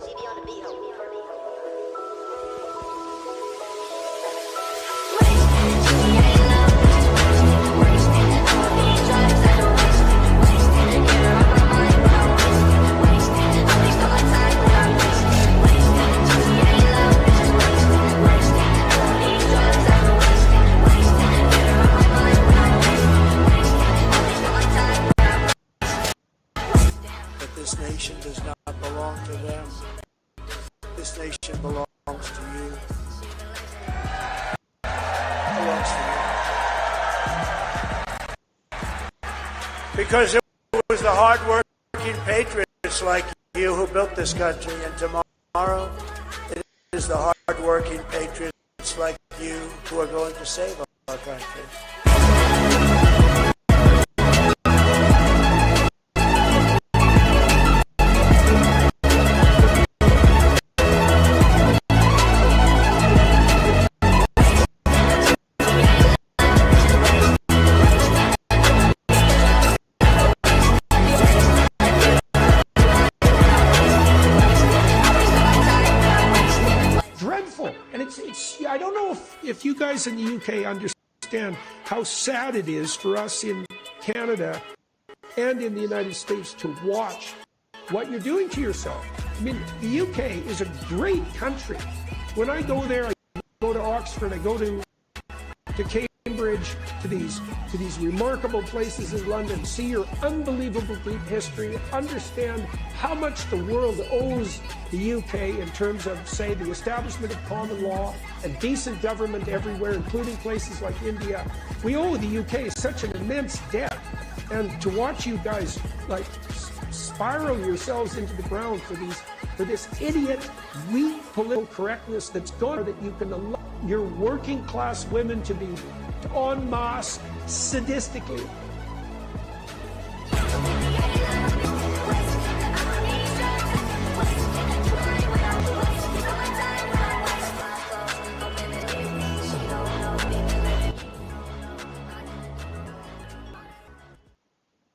CD on the beat, ho. But this nation does not belong to them. This nation belongs to you. Belongs to you. Because it was the hard-working patriots like you who built this country, and tomorrow it is the hard-working patriots like you who are going to save our country. Dreadful. And it's I don't know if you guys in the UK understand how sad it is for us in Canada and in the United States to watch what you're doing to yourself. I mean, the UK is a great country. When I go there, I go to Oxford, I go to Cambridge, to these remarkable places in London, see your unbelievable deep history, understand how much the world owes the UK in terms of, say, the establishment of common law and decent government everywhere, including places like India. We owe the UK such an immense debt. And to watch you guys like spiral yourselves into the ground for this idiot, weak political correctness that's gone, that you can allow your working class women to be en masse sadistically.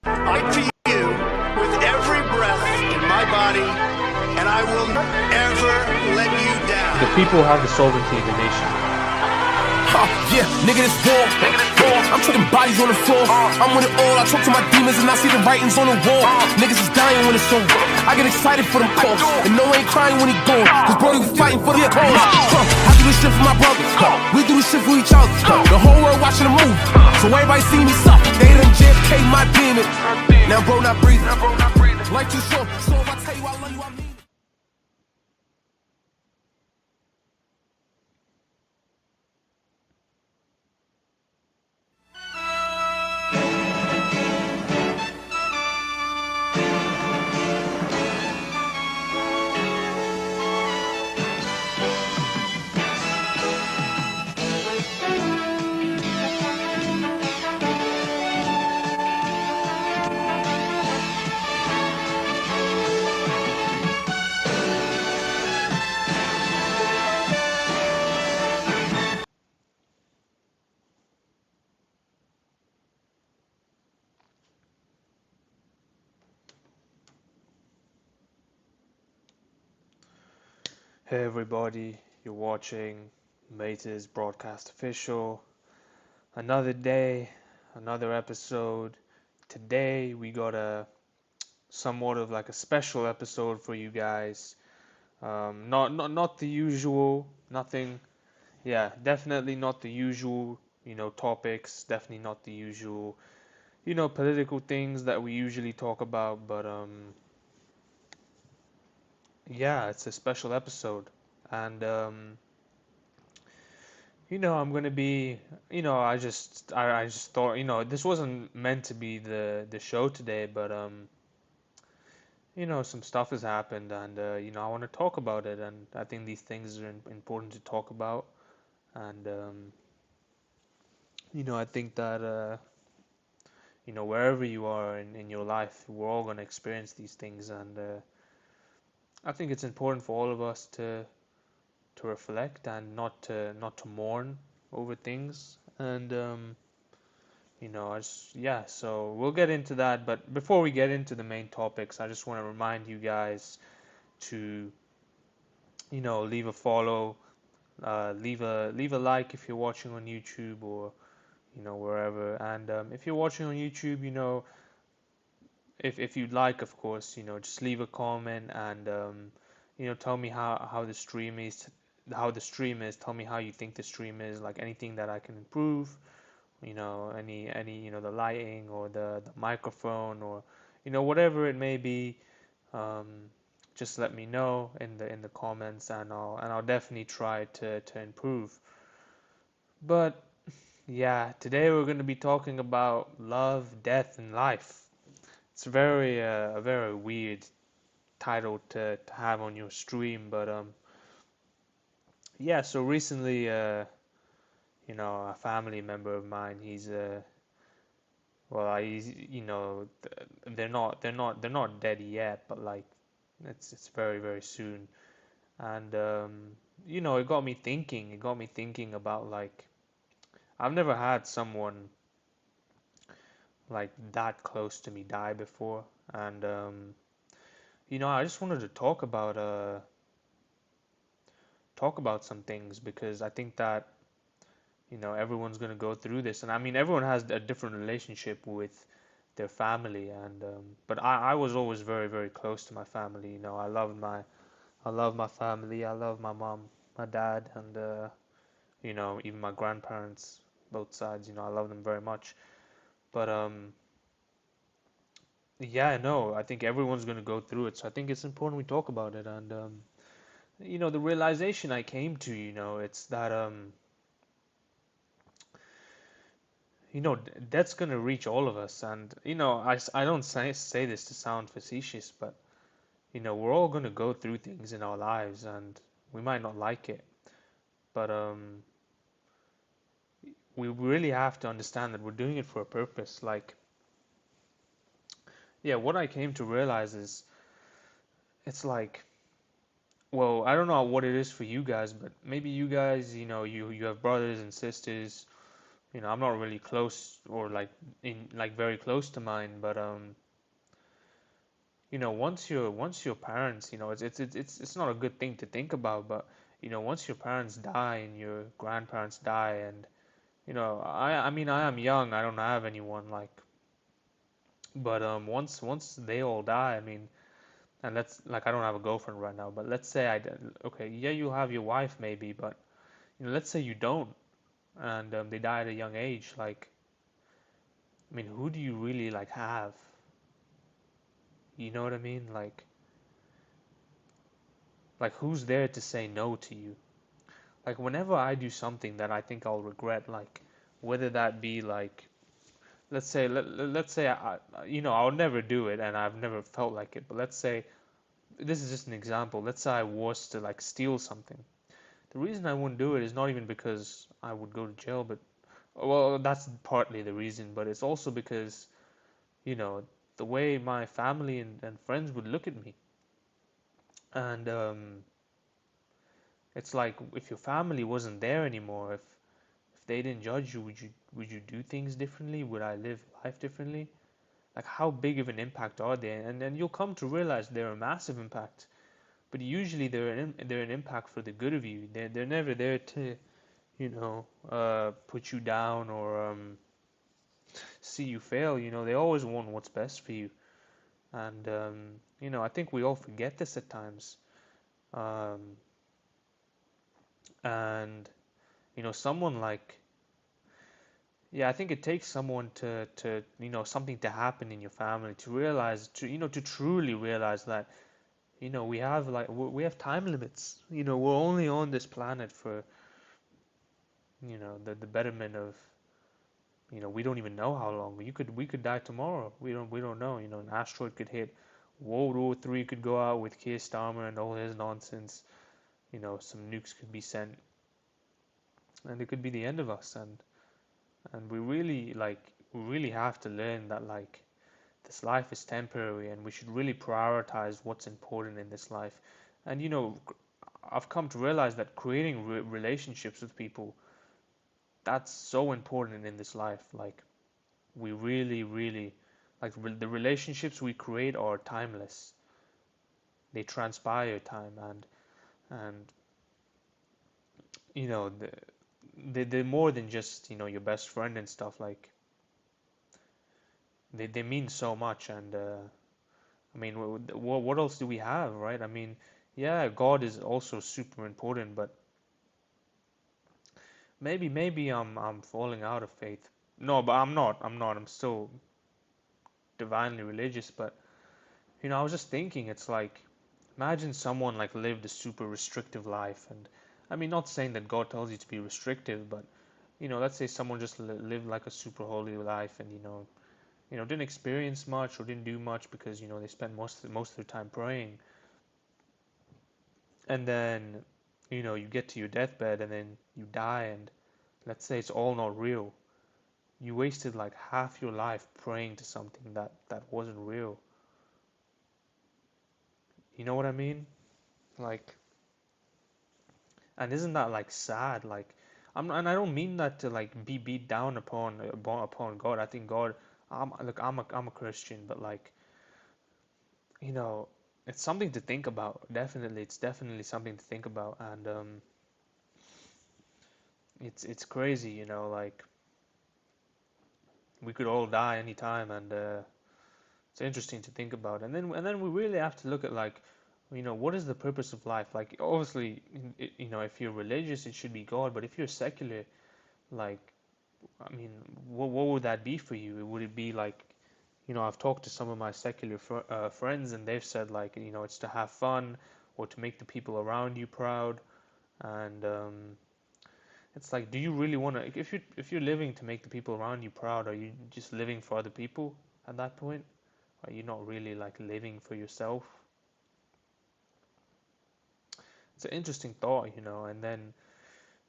I to you with every breath in my body, and I will never let you down. The people have the sovereignty of the nation. Yeah, nigga, this war. I'm putting bodies on the floor. I'm with it all. I talk to my demons and I see the writings on the wall. Niggas is dying when it's over. I get excited for them calls. And no one ain't crying when he gone. Cause brody, we fighting for the cause. I do this shit for my brothers. We do this shit for each other. The whole world watching the movie. So everybody see me suffer. They done JFK my demon. Now bro not breathing. Life too short. So if I tell you I love you, I mean it. Hey everybody, you're watching Mate's Broadcast Official. Another day, another episode. Today we got a somewhat of like a special episode for you guys. Not the usual, nothing. Yeah, definitely not the usual, topics. Definitely not the usual, political things that we usually talk about. But yeah, it's a special episode, and I'm gonna be, I just thought, this wasn't meant to be the show today, but some stuff has happened, and I want to talk about it, and I think these things are important to talk about, and I think that wherever you are in your life, we're all gonna experience these things, and I think it's important for all of us to reflect and not to mourn over things, and so we'll get into that. But before we get into the main topics, I just want to remind you guys to leave a follow, leave a like if you're watching on YouTube or wherever. And if you're watching on YouTube, if you'd like, of course, just leave a comment and tell me how the stream is, Tell me how you think the stream is, like anything that I can improve, any the lighting or the microphone or whatever it may be. Um, just let me know in the comments, and I'll definitely try to improve. But yeah, today we're going to be talking about love, death, and life. It's a very weird title to have on your stream, but yeah. So recently, a family member of mine, he's they're not dead yet, but like it's very very soon, and it got me thinking. It got me thinking about like I've never had someone like that close to me die before, and I just wanted to talk about some things because I think that everyone's going to go through this, and I mean everyone has a different relationship with their family, and but I was always very very close to my family. I love my family. I love my mom, my dad, and even my grandparents, both sides. I love them very much. But yeah, no, I think everyone's going to go through it, so I think it's important we talk about it. And the realization I came to, it's that that's going to reach all of us. And I don't say this to sound facetious, but we're all going to go through things in our lives, and we might not like it, but we really have to understand that we're doing it for a purpose. Like, yeah, what I came to realize is it's like, well, I don't know what it is for you guys, but maybe you guys, you have brothers and sisters. I'm not really close or like very close to mine, but once your parents, it's not a good thing to think about, but once your parents die and your grandparents die, and I mean I am young, I don't have anyone like, but once they all die, I mean, and let's like I don't have a girlfriend right now, but let's say I did, okay, yeah, you have your wife maybe, but let's say you don't, and they die at a young age, like, I mean, who do you really like have? You know what I mean? Like who's there to say no to you? Like whenever I do something that I think I'll regret, like whether that be like, let's say I'll never do it and I've never felt like it, but let's say this is just an example. Let's say I was to like steal something. The reason I wouldn't do it is not even because I would go to jail, but well, that's partly the reason, but it's also because, you know, the way my family and friends would look at me. And it's like if your family wasn't there anymore, if they didn't judge you, would you do things differently? Would I live life differently? Like how big of an impact are they? And then you'll come to realize they're a massive impact. But usually they're an impact for the good of you. They're never there to, put you down or see you fail. They always want what's best for you. And I think we all forget this at times. Um, and someone like, yeah, I think it takes someone to something to happen in your family to realize, to truly realize that we have time limits. We're only on this planet for the betterment of, we don't even know how long. We could die tomorrow. We don't know. An asteroid could hit. World War III could go out with Keir Starmer and all his nonsense. Some nukes could be sent, and it could be the end of us. And we really have to learn that like this life is temporary, and we should really prioritize what's important in this life. And I've come to realize that creating relationships with people, that's so important in this life. Like we really, really, like the relationships we create are timeless. They transpire time, and And you know, they're more than just, your best friend and stuff. Like they mean so much. And I mean, what else do we have, right? I mean, yeah, God is also super important, but maybe I'm falling out of faith. No, but I'm not. I'm still divinely religious. But I was just thinking, it's like, imagine someone like lived a super restrictive life. And I mean, not saying that God tells you to be restrictive, but let's say someone just lived like a super holy life, and didn't experience much or didn't do much because they spent most of their time praying. And then you get to your deathbed, and then you die, and let's say it's all not real. You wasted like half your life praying to something that wasn't real. You know what I mean? Like, and isn't that like sad? Like, and I don't mean that to like be beat down upon God. I think God. I'm a Christian, but like, you know, it's something to think about. Definitely, it's definitely something to think about. And it's crazy. Like we could all die anytime, and it's interesting to think about. And then we really have to look at, like, what is the purpose of life? Like, obviously, if you're religious, it should be God. But if you're secular, like, I mean, what would that be for you? Would it be like, I've talked to some of my secular friends, and they've said, like, it's to have fun or to make the people around you proud. And it's like, do you really want to? If you're living to make the people around you proud, are you just living for other people at that point? Are you not really like living for yourself? It's an interesting thought. And then,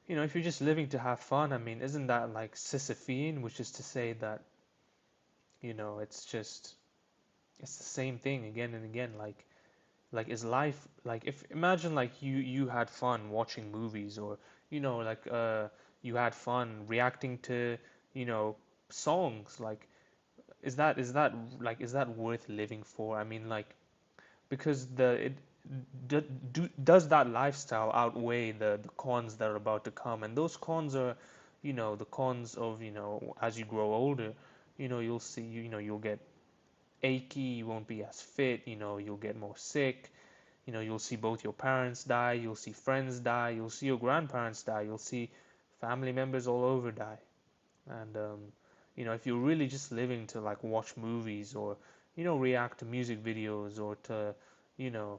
if you're just living to have fun, I mean, isn't that like Sisyphean, which is to say that, it's the same thing again and again. Like, is life like, if imagine like you had fun watching movies, or like you had fun reacting to you know songs. Like, is that worth living for? I mean, like, because do, does that lifestyle outweigh the cons that are about to come? And those cons are, the cons of, as you grow older, you'll see, you'll get achy, you won't be as fit, you'll get more sick, you'll see both your parents die, you'll see friends die, you'll see your grandparents die, you'll see family members all over die. And if you're really just living to like watch movies, or react to music videos, or to you know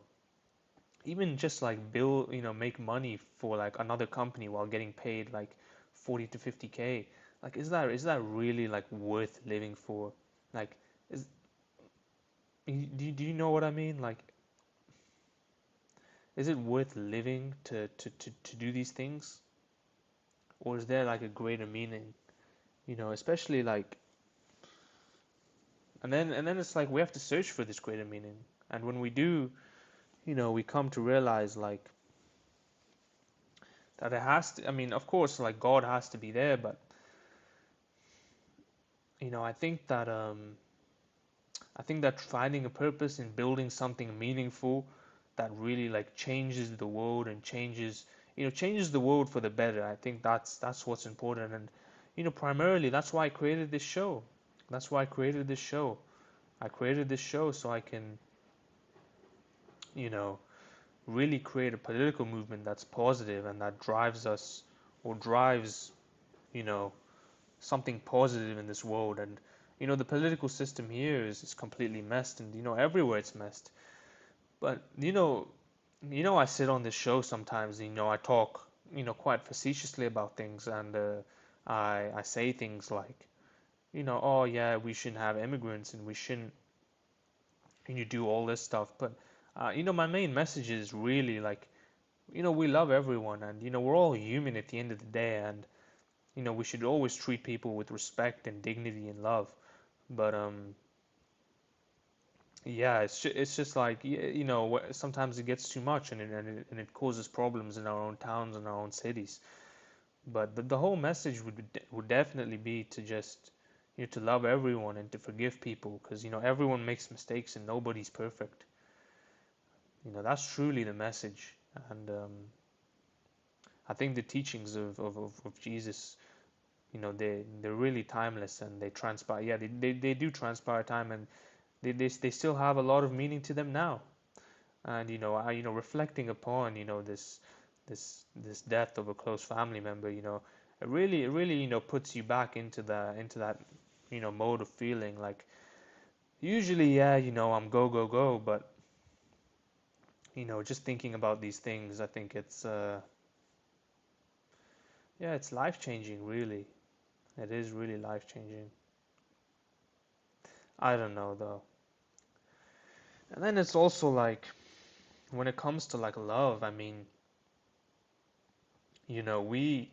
even just like build, make money for like another company while getting paid like 40 to 50K, like, is that really like worth living for? Like, is do you know what I mean? Like, is it worth living to do these things? Or is there like a greater meaning? Especially like, and then it's like we have to search for this greater meaning. And when we do, we come to realize, like, that it has to, I mean, of course, like, God has to be there, but I think that finding a purpose in building something meaningful that really like changes the world, and changes the world for the better. I think that's what's important. And primarily, that's why I created this show. That's why I created this show. I created this show so I can, you know, really create a political movement that's positive, and that drives us, or drives, you know, something positive in this world. And the political system here is completely messed, and everywhere it's messed. But I sit on this show sometimes, I talk, quite facetiously about things. And I say things like, oh yeah, we shouldn't have immigrants, and we shouldn't, do all this stuff. But my main message is really like, we love everyone, and we're all human at the end of the day. And we should always treat people with respect and dignity and love. But yeah, it's just like, sometimes it gets too much, and it causes problems in our own towns and our own cities. But the whole message would definitely be to just, to love everyone and to forgive people, because everyone makes mistakes and nobody's perfect. That's truly the message. And I think the teachings of Jesus, they're really timeless, and they transpire. Yeah, they do transpire time, and they still have a lot of meaning to them now. And reflecting upon this death of a close family member, it really puts you back into that mode of feeling like, usually, yeah, I'm go go go, but just thinking about these things, I think it's yeah, it's life changing, really. It is really life changing. I don't know though. And then it's also like, when it comes to like love, I mean, we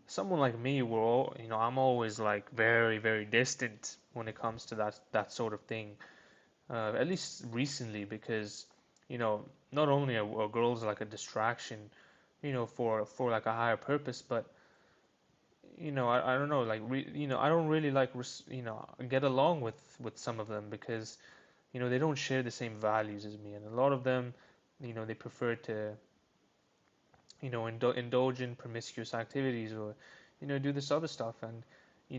someone like me, I'm always like very, very distant when it comes to that sort of thing. At least recently, because not only are girls like a distraction, for like a higher purpose, but I don't know, like I don't really like get along with some of them, because they don't share the same values as me, and a lot of them, they prefer to indulge in promiscuous activities, or do this other stuff. And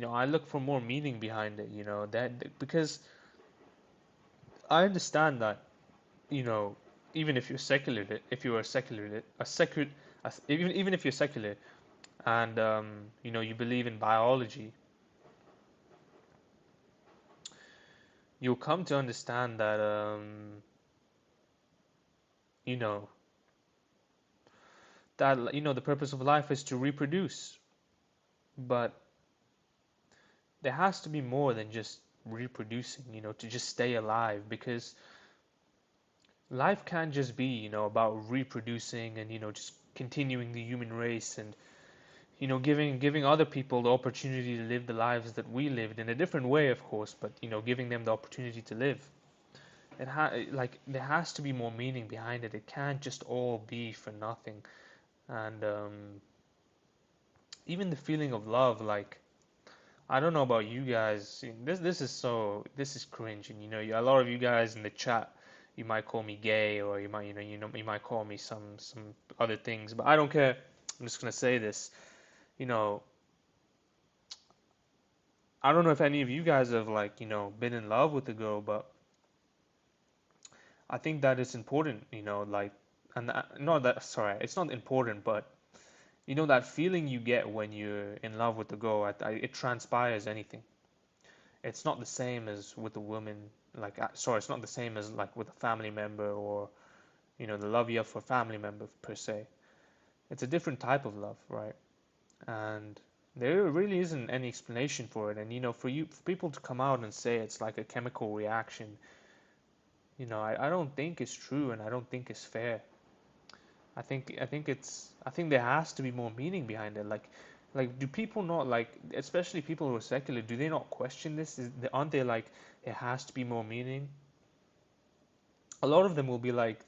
I look for more meaning behind it, that because I understand that, you know even if you're secular, if you are secular a secular even if you're secular, and you believe in biology, you'll come to understand that you know the purpose of life is to reproduce. But there has to be more than just reproducing, to just stay alive, because life can't just be, about reproducing and, just continuing the human race, and, giving other people the opportunity to live the lives that we lived, in a different way, of course, but, giving them the opportunity to live. Like, there has to be more meaning behind it. It can't just all be for nothing. And even the feeling of love, like, I don't know about you guys. This is cringe, and a lot of you guys in the chat, you might call me gay, or you might call me some other things, but I don't care. I'm just gonna say this. You know, I don't know if any of you guys have, like, been in love with a girl, but I think that it's important. Like, and not that, sorry, it's not important, but that feeling you get when you're in love with a girl, it transpires anything. It's not the same as with a woman. Like, sorry, it's not the same as like with a family member, or the love you have for a family member per se. It's a different type of love, right? And there really isn't any explanation for it. And for people to come out and say it's like a chemical reaction, I don't think it's true, and I don't think it's fair. I think there has to be more meaning behind it. Like, do people not, like, especially people who are secular, do they not question this? Aren't they like, it has to be more meaning? A lot of them will be like,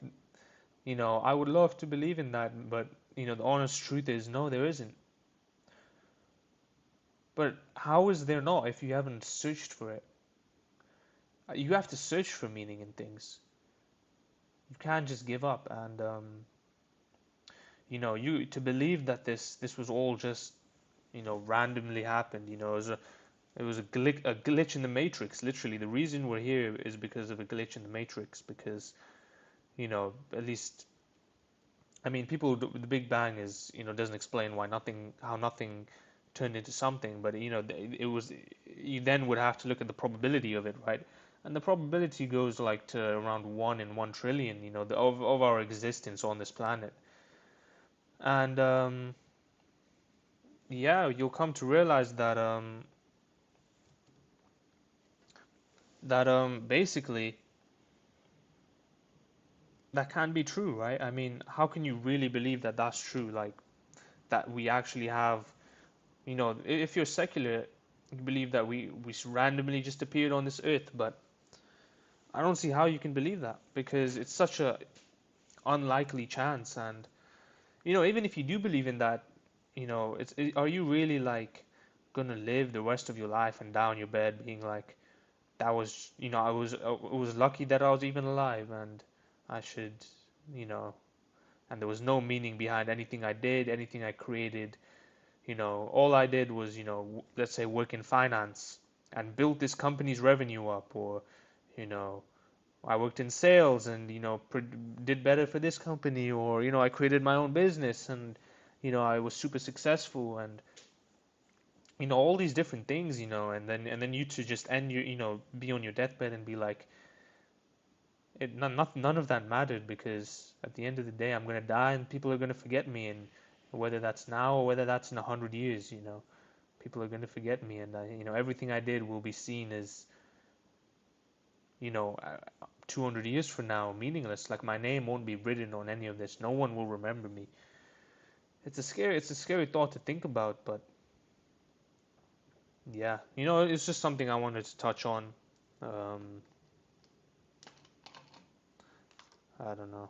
I would love to believe in that, but the honest truth is, no, there isn't. But how is there not if you haven't searched for it? You have to search for meaning in things. You can't just give up. And you to believe that this was all just randomly happened. It was a glitch in the matrix. Literally, the reason we're here is because of a glitch in the matrix. Because at least, I mean, the Big Bang is doesn't explain how nothing turned into something. But it was, you then would have to look at the probability of it, right? And the probability goes like to around 1 in 1 trillion. Of our existence on this planet. And yeah, you'll come to realize that basically that can be true, right? I mean, how can you really believe that that's true? Like, that we actually have, if you're secular, you believe that we randomly just appeared on this earth. But I don't see how you can believe that, because it's such a unlikely chance. And even if you do believe in that, are you really like gonna live the rest of your life and down your bed being like, that was, I was lucky that I was even alive, and I should, you know and there was no meaning behind anything I did, anything I created. All I did was, let's say work in finance and build this company's revenue up, or, you know, I worked in sales and, did better for this company, or, I created my own business and, I was super successful and, all these different things, and then you to just end your, be on your deathbed and be like, none of that mattered, because at the end of the day, I'm gonna die and people are gonna forget me, and whether that's now or whether that's in 100 years, people are gonna forget me, and everything I did will be seen as, you know, uh, 200 years from now meaningless. Like my name won't be written on any of this. No one will remember me. It's a scary thought to think about, but yeah, it's just something I wanted to touch on. Um, I don't know.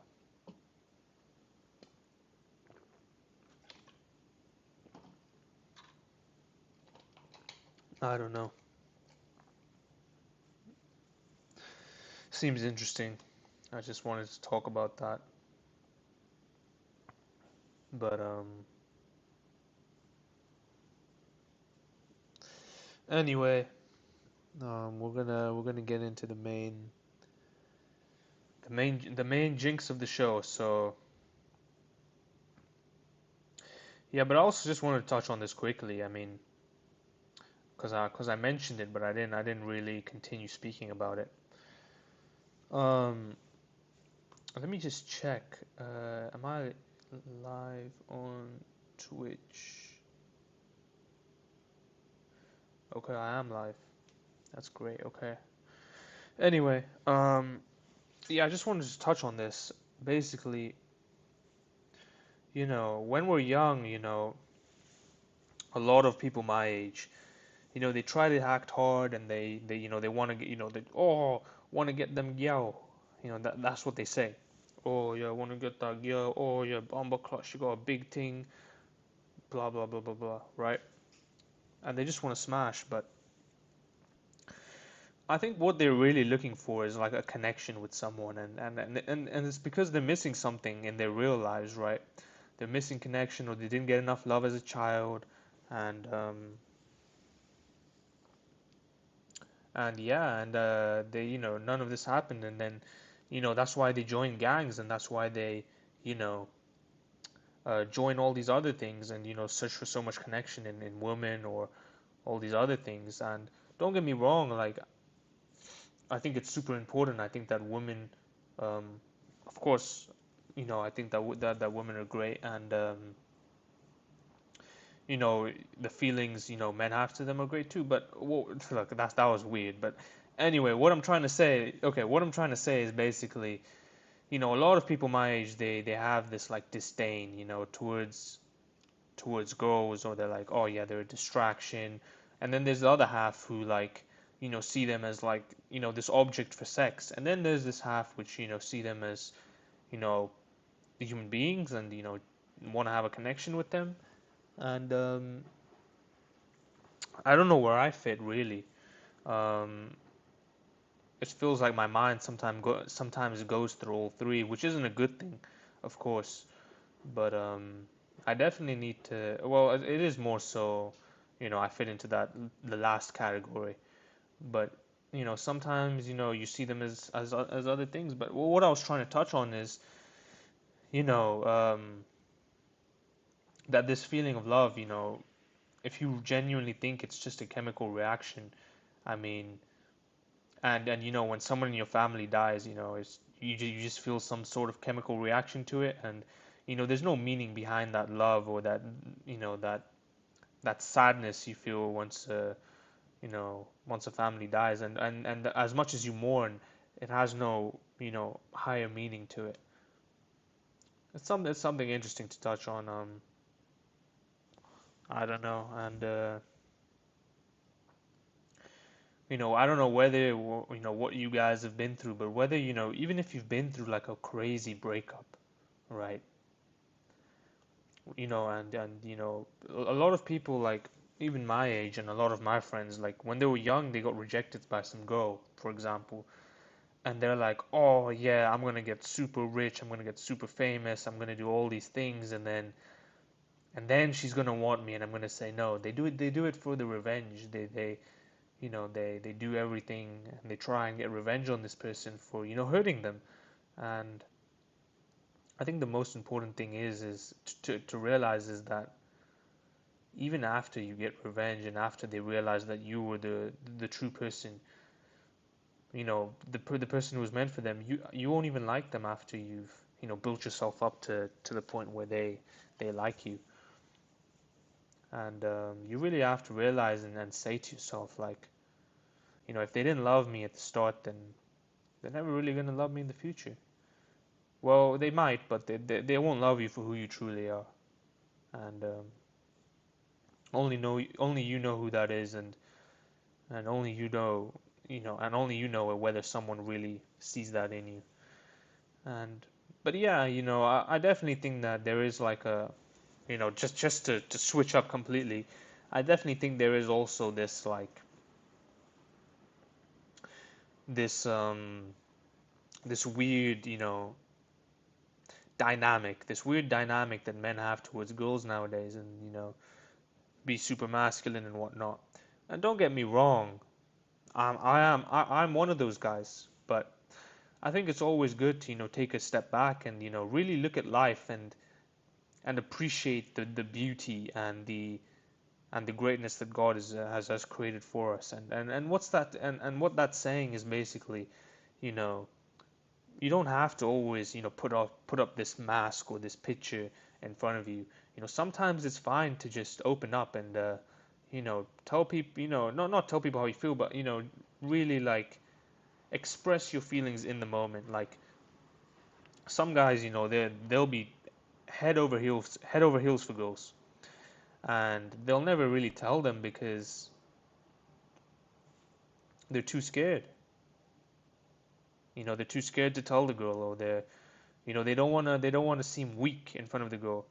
I don't know. Seems interesting. I just wanted to talk about that. But anyway, we're gonna get into the main jinx of the show. So yeah, but I also just wanted to touch on this quickly. I mean, cause I mentioned it, but I didn't really continue speaking about it. Um, Let me just check. Am I live on Twitch? Okay, I am live. That's great. Okay. Anyway, yeah, I just wanted to touch on this. Basically, when we're young, a lot of people my age, they try to act hard and they want to get, they want to get them girl. That's what they say. Oh yeah, I want to get that girl. Oh yeah, bomber clutch, you got a big thing. Blah blah blah blah blah. Right? And they just want to smash. But I think what they're really looking for is like a connection with someone, and it's because they're missing something in their real lives, right? They're missing connection, or they didn't get enough love as a child, and yeah, and they, none of this happened, and then, that's why they join gangs, and that's why they, you know, join all these other things, and search for so much connection in women or all these other things. And don't get me wrong, like I think it's super important. I think that women, um, of course, I think that women are great, and the feelings men have to them are great too. But look, that was weird. But anyway, what I'm trying to say is basically, a lot of people my age, they have this like disdain, towards girls, or they're like, oh yeah, they're a distraction. And then there's the other half who like, see them as like, this object for sex. And then there's this half which, see them as, you know, human beings, and, want to have a connection with them. And I don't know where I fit really. Um, it feels like my mind sometimes goes through all three, which isn't a good thing, of course. But I definitely need to. Well, it is more so, I fit into the last category. But sometimes you see them as other things. But what I was trying to touch on is, you know, that this feeling of love, if you genuinely think it's just a chemical reaction, I mean, and when someone in your family dies, it's you just feel some sort of chemical reaction to it, and there's no meaning behind that love, or that that sadness you feel once a family dies, and as much as you mourn, it has no higher meaning to it. It's something interesting to touch on. I don't know, and I don't know whether what you guys have been through, but whether even if you've been through like a crazy breakup, right? And a lot of people, like even my age and a lot of my friends, like when they were young, they got rejected by some girl, for example, and they're like, oh yeah, I'm gonna get super rich, I'm gonna get super famous, I'm gonna do all these things, and then she's gonna want me, and I'm gonna say no. They do it for the revenge. They do everything, and they try and get revenge on this person for hurting them. And I think the most important thing is to realize is that even after you get revenge and after they realize that you were the true person, the person who was meant for them, you won't even like them after you've built yourself up to the point where they like you. And you really have to realize and say to yourself, like, if they didn't love me at the start, then they're never really going to love me in the future. Well, they might, but they won't love you for who you truly are. And only you know who that is, and only and only you know whether someone really sees that in you. And but yeah, I definitely think that there is like a, just to switch up completely, I definitely think there is also this like this this weird, this weird dynamic that men have towards girls nowadays, and be super masculine and whatnot. And don't get me wrong, I'm one of those guys, but I think it's always good to take a step back and really look at life and appreciate the beauty and the greatness that God has created for us. And what's that, and what that's saying is basically, you know you don't have to always put up this mask or this picture in front of you. Sometimes it's fine to just open up and tell people, not tell people how you feel, but really like express your feelings in the moment. Like some guys, they'll be head over heels for girls, and they'll never really tell them because they're too scared. They're too scared to tell the girl, or they don't want to seem weak in front of the girl.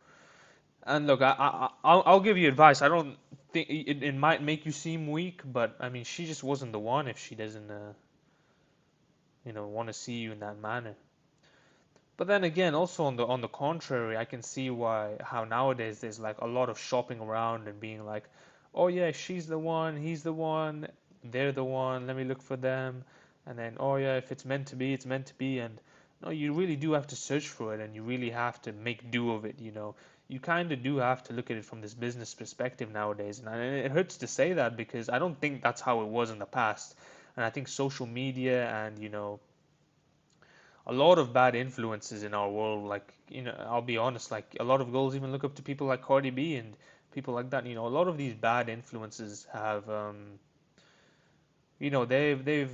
And look, I'll give you advice. I don't think it might make you seem weak, but I mean, she just wasn't the one if she doesn't want to see you in that manner. But then again, also on the contrary, I can see why how nowadays there's like a lot of shopping around and being like, oh yeah, she's the one, he's the one, they're the one, let me look for them. And then, oh yeah, if it's meant to be, it's meant to be. And no, you really do have to search for it, and you really have to make do of it. You kind of do have to look at it from this business perspective nowadays. And it hurts to say that because I don't think that's how it was in the past. And I think social media and a lot of bad influences in our world. Like, I'll be honest, like a lot of girls even look up to people like Cardi B and people like that. A lot of these bad influences have, they've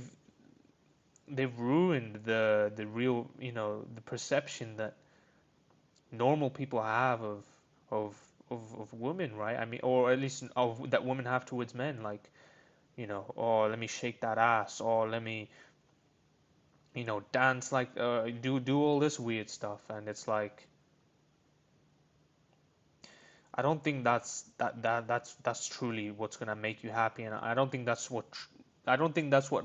ruined the real, the perception that normal people have of of women, right? I mean, or at least of that women have towards men. Like, oh, let me shake that ass, or let me dance like do all this weird stuff. And it's like I don't think that's truly what's gonna make you happy. And I don't think that's what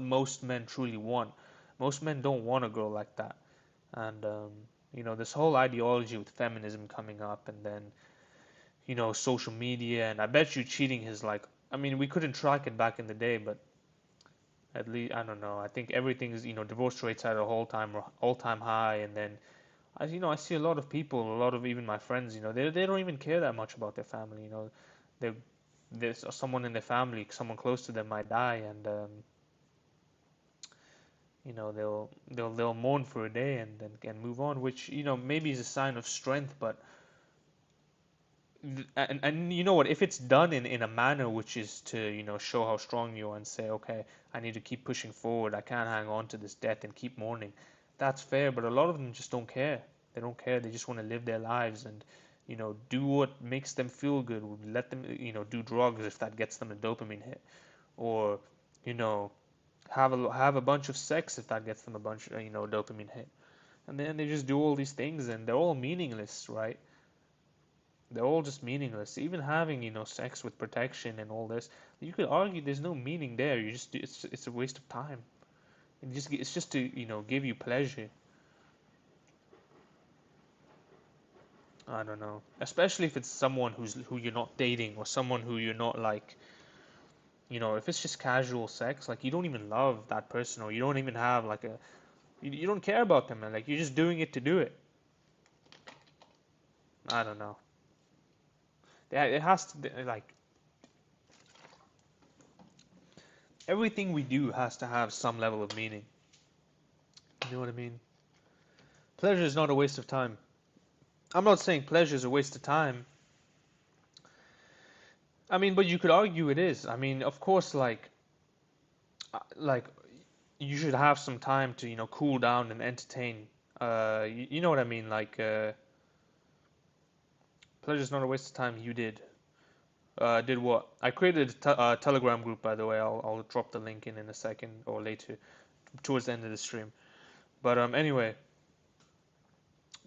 most men truly want. Most men don't want a girl like that. And this whole ideology with feminism coming up, and then social media, and I bet you cheating is like, I mean, we couldn't track it back in the day, but at least I don't know. I think everything is, divorce rates at a all time high. And then I see a lot of people, a lot of even my friends, they don't even care that much about their family. They there's someone in their family, someone close to them might die, and they'll mourn for a day and then and move on, which maybe is a sign of strength. But and you know what, if it's done in a manner which is to show how strong you are and say, okay, I need to keep pushing forward, I can't hang on to this death and keep mourning, that's fair. But a lot of them just don't care. They don't care. They just want to live their lives and do what makes them feel good. Let them do drugs if that gets them a dopamine hit, or you know have a bunch of sex if that gets them a bunch dopamine hit. And then they just do all these things, and they're all meaningless, right? They're all just meaningless. Even having, sex with protection and all this, you could argue there's no meaning there. You just it's a waste of time. It's just to, give you pleasure. I don't know. Especially if it's someone who you're not dating, or someone who you're not like, if it's just casual sex, like you don't even love that person, or you don't even have like you don't care about them, and like you're just doing it to do it. I don't know. Yeah, it has to be like everything we do has to have some level of meaning. You know what I mean? Pleasure is not a waste of time. I'm not saying pleasure is a waste of time. I mean, but you could argue it is. I mean, of course, like you should have some time to, cool down and entertain. You know what I mean? Like, pleasure is not a waste of time. You did what? I created a Telegram group, by the way. I'll drop the link in a second or later, towards the end of the stream. But anyway,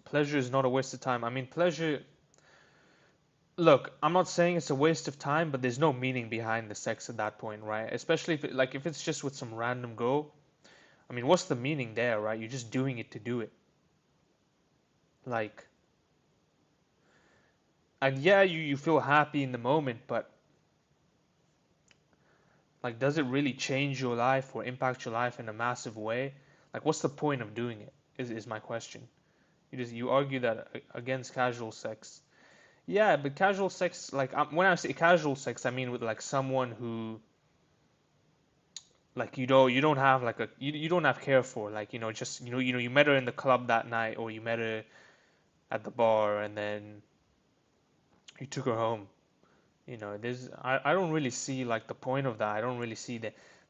pleasure is not a waste of time. I mean, pleasure. Look, I'm not saying it's a waste of time, but there's no meaning behind the sex at that point, right? Especially if it's just with some random girl. I mean, what's the meaning there, right? You're just doing it to do it. Like, and yeah, you feel happy in the moment, but like, does it really change your life or impact your life in a massive way? Like, what's the point of doing it? Is my question. You argue that against casual sex. Yeah, but casual sex, like when I say casual sex, I mean with like someone who like you don't have like you don't have care for, like just you met her in the club that night, or you met her at the bar, and then you took her home. There's I don't really see like the point of that. I don't really see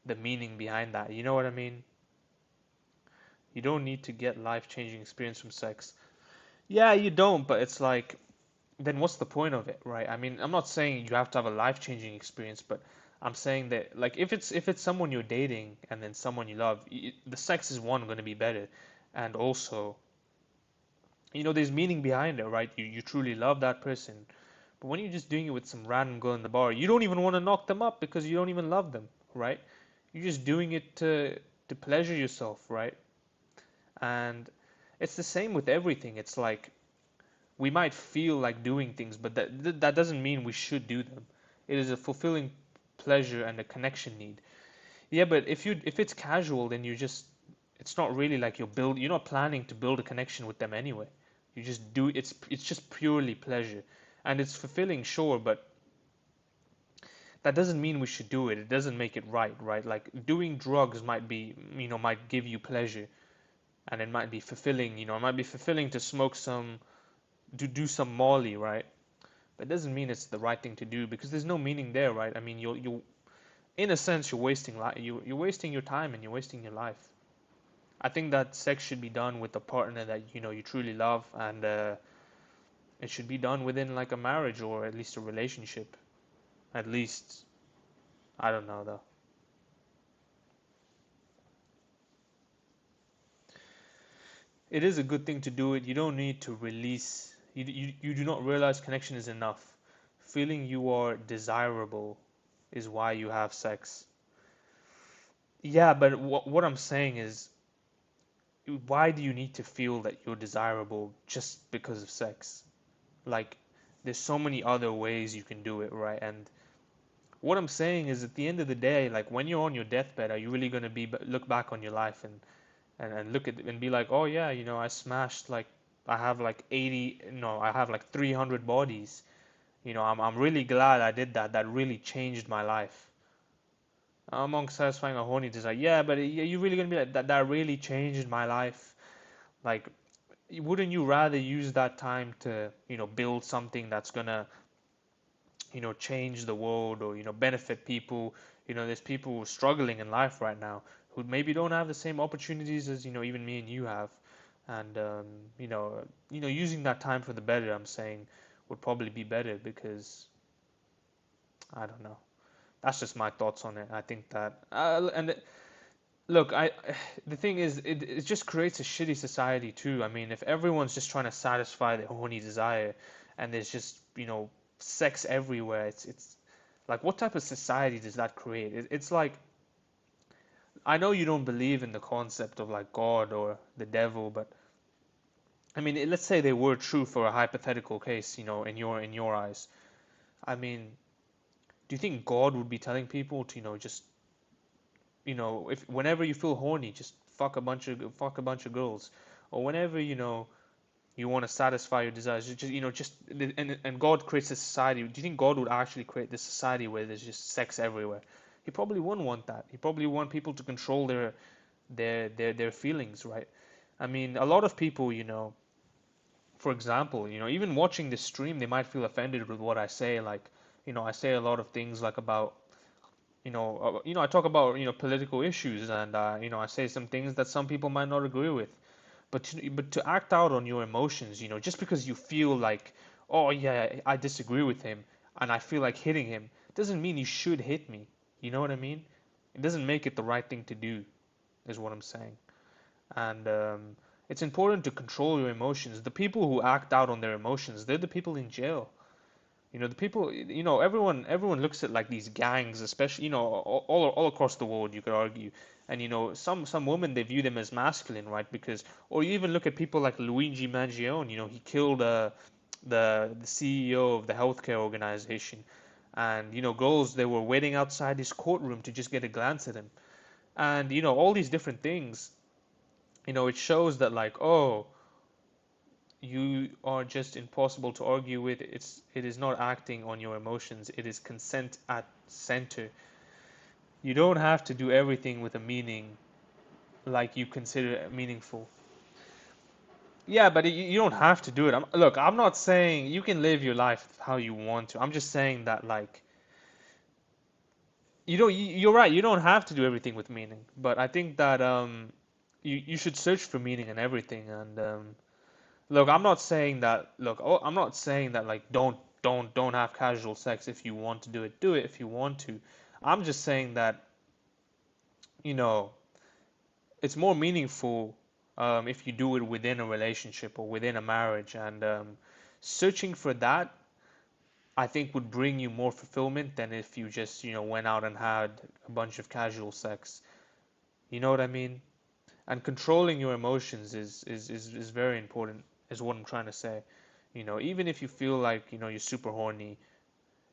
the meaning behind that. You know what I mean? You don't need to get life-changing experience from sex. Yeah, you don't, but it's like, then what's the point of it, right? I mean, I'm not saying you have to have a life-changing experience, but I'm saying that like if it's someone you're dating and then someone you love, the sex is one going to be better, and also, there's meaning behind it, right? You truly love that person, but when you're just doing it with some random girl in the bar, you don't even want to knock them up because you don't even love them, right? You're just doing it to pleasure yourself, right? And it's the same with everything. It's like we might feel like doing things, but that doesn't mean we should do them. It is a fulfilling pleasure and a connection need. Yeah, but if it's casual, then it's not really like you're not planning to build a connection with them anyway. You just do it's just purely pleasure, and it's fulfilling, sure, but that doesn't mean we should do it. It doesn't make it right, right? Like doing drugs might give you pleasure, and it might be fulfilling. It might be fulfilling to smoke some to do some Molly, right? But it doesn't mean it's the right thing to do because there's no meaning there, right? I mean, you in a sense you're wasting you're wasting your time and you're wasting your life. I think that sex should be done with a partner that you truly love, and it should be done within like a marriage or at least a relationship. At least, I don't know though. It is a good thing to do it. You don't need to release. You do not realize connection is enough. Feeling you are desirable is why you have sex. Yeah, but what I'm saying is, why do you need to feel that you're desirable just because of sex? Like, there's so many other ways you can do it, right? And what I'm saying is, at the end of the day, like when you're on your deathbed, are you really gonna look back on your life and look at and be like, oh yeah, I smashed like I have like 80, no, I have like 300 bodies. I'm really glad I did that. That really changed my life. Among satisfying a horny desire, yeah, but you really gonna be like that? That really changed my life. Like, wouldn't you rather use that time to build something that's gonna change the world, or benefit people? There's people who are struggling in life right now who maybe don't have the same opportunities as even me and you have, and using that time for the better, I'm saying, would probably be better because I don't know. That's just my thoughts on it. I think that look, the thing is, it just creates a shitty society too. I mean, if everyone's just trying to satisfy their horny desire, and there's just sex everywhere, it's like, what type of society does that create? It's like, I know you don't believe in the concept of like God or the devil, but I mean, let's say they were true for a hypothetical case, in your eyes. I mean, do you think God would be telling people to, just, if whenever you feel horny, just fuck a bunch of girls, or whenever, you want to satisfy your desires, and God creates a society. Do you think God would actually create this society where there's just sex everywhere? He probably wouldn't want that. He probably want people to control their feelings, right? I mean, a lot of people, for example, even watching this stream, they might feel offended with what I say. Like, I say a lot of things like about, I talk about, political issues, and I say some things that some people might not agree with. But to act out on your emotions, just because you feel like, oh yeah, I disagree with him and I feel like hitting him, doesn't mean you should hit me. You know what I mean? It doesn't make it the right thing to do, is what I'm saying. And it's important to control your emotions. The people who act out on their emotions, they're the people in jail. The people, everyone looks at like these gangs, especially, all across the world, you could argue. And, some women, they view them as masculine, right? Because, or you even look at people like Luigi Mangione, he killed the CEO of the healthcare organization. And, girls, they were waiting outside his courtroom to just get a glance at him. And, all these different things, it shows that like, oh, you are just impossible to argue with. It is not acting on your emotions. It is consent at center. You don't have to do everything with a meaning like you consider meaningful. Yeah, but you don't have to do it. Look, I'm not saying you can live your life how you want to. I'm just saying that like you're right. You don't have to do everything with meaning. But I think that you should search for meaning in everything. And look, I'm not saying that. Look, I'm not saying that like don't have casual sex if you want to do it. Do it if you want to. I'm just saying that you know it's more meaningful if you do it within a relationship or within a marriage, and searching for that, I think, would bring you more fulfillment than if you just went out and had a bunch of casual sex. You know what I mean? And controlling your emotions is very important, is what I'm trying to say. Even if you feel like you're super horny,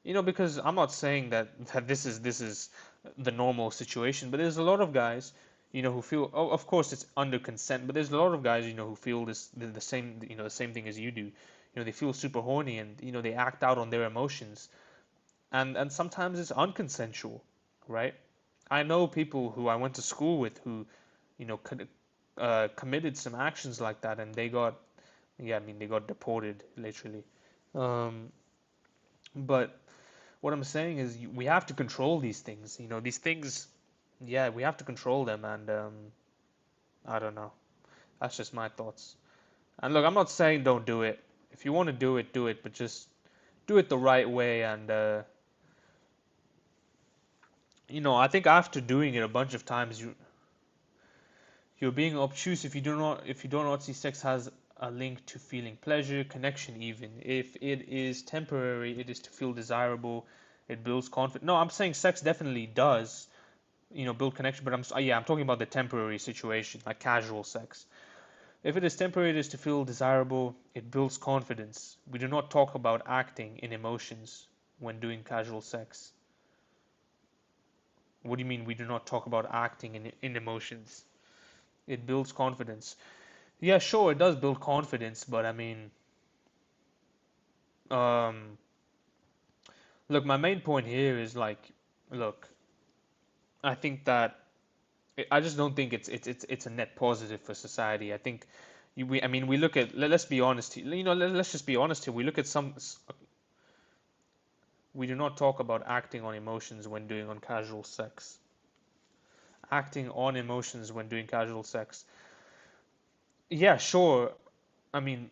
because I'm not saying that this is the normal situation, but there's a lot of guys who feel, oh, of course it's under consent, but there's a lot of guys who feel the same, the same thing as you do. They feel super horny, and they act out on their emotions, and sometimes it's unconsensual, right? I know people who I went to school with who committed some actions like that, and they got, yeah, I mean, they got deported, literally. Um, but what I'm saying is we have to control these things. These things, yeah, we have to control them, and I don't know. That's just my thoughts. And look, I'm not saying don't do it. If you want to do it, but just do it the right way. And I think after doing it a bunch of times, you're being obtuse if you do not see sex has a link to feeling pleasure, connection even. If it is temporary, it is to feel desirable, it builds confidence. No, I'm saying sex definitely does, build connection, but I'm talking about the temporary situation, like casual sex. If it is temporary, it is to feel desirable, it builds confidence. We do not talk about acting in emotions when doing casual sex. What do you mean we do not talk about acting in emotions? It builds confidence. Yeah, sure, it does build confidence, but I mean, um, look, my main point here is like, look, I think that I just don't think it's a net positive for society. I think I mean, we look at let's be honest. Let's just be honest here. We look at we do not talk about acting on emotions when doing on casual sex. Acting on emotions when doing casual sex. Yeah, sure. I mean,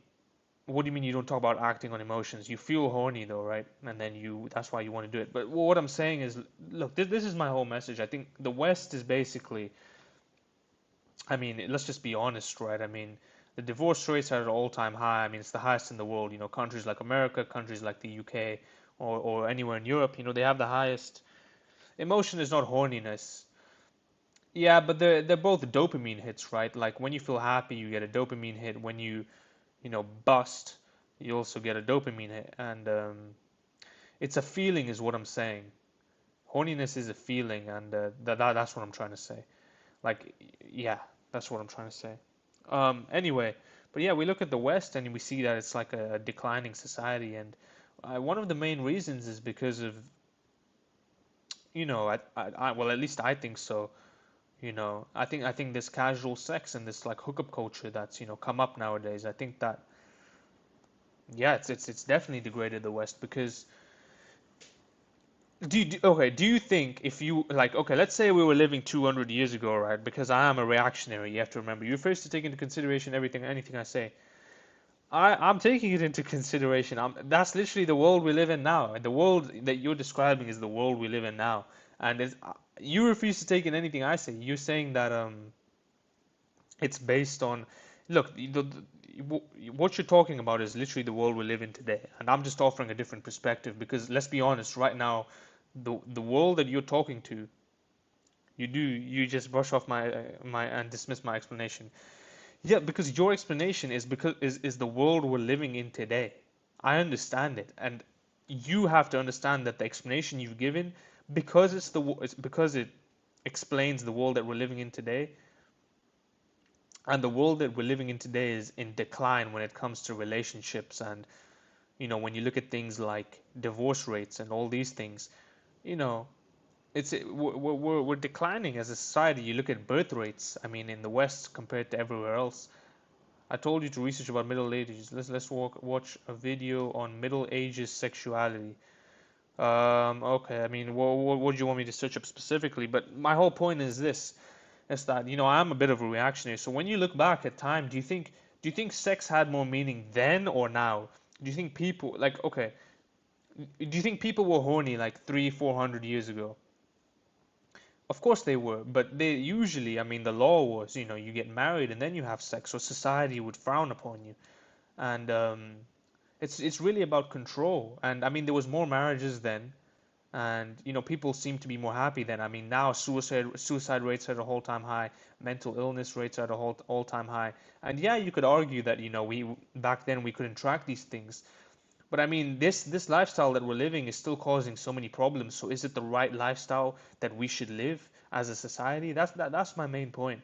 what do you mean you don't talk about acting on emotions? You feel horny though, right? And then that's why you want to do it. But what I'm saying is, look, this is my whole message. I think the West is basically, I mean, let's just be honest, right? I mean, the divorce rates are at an all-time high. I mean, it's the highest in the world. Countries like America, countries like the UK, or anywhere in Europe, they have the highest. Emotion is not horniness. Yeah, but they're both dopamine hits, right? Like when you feel happy, you get a dopamine hit. When you bust, you also get a dopamine hit, and it's a feeling, is what I'm saying. Horniness is a feeling, and that's what I'm trying to say. Like, yeah, that's what I'm trying to say. Anyway, but yeah, we look at the West and we see that it's like a declining society, and one of the main reasons is because of, well, at least I think so. I think this casual sex and this like hookup culture that's come up nowadays. I think that, yeah, it's definitely degraded the West because do you think if you like, okay, let's say we were living 200 years ago, right? Because I am a reactionary, you have to remember. You're first to take into consideration anything I say. I'm taking it into consideration. That's literally the world we live in now. And the world that you're describing is the world we live in now. And you refuse to take in anything I say. You're saying that it's based on, look, what you're talking about is literally the world we live in today, and I'm just offering a different perspective because let's be honest, right now, the world that you're talking to, you just brush off my and dismiss my explanation. Yeah, because your explanation is the world we're living in today. I understand it, and you have to understand that the explanation you've given, it's because it explains the world that we're living in today. And the world that we're living in today is in decline when it comes to relationships. And, when you look at things like divorce rates and all these things, you know, we're declining as a society. You look at birth rates, I mean, in the West compared to everywhere else. I told you to research about Middle Ages. Let's watch a video on Middle Ages sexuality. Okay, I mean, what do you want me to search up specifically? But my whole point is this: is that I'm a bit of a reactionary. So when you look back at time, do you think sex had more meaning then or now? Do you think people like okay? Do you think people were horny like 300-400 years ago? Of course they were, but they usually, I mean, the law was, you get married and then you have sex, or society would frown upon you, and it's really about control. And I mean, there was more marriages then, and people seem to be more happy then. I mean, now suicide rates are at a all-time high, mental illness rates are at a all-time high. And yeah, you could argue that we back then we couldn't track these things, but I mean, this lifestyle that we're living is still causing so many problems. So is it the right lifestyle that we should live as a society? That's my main point.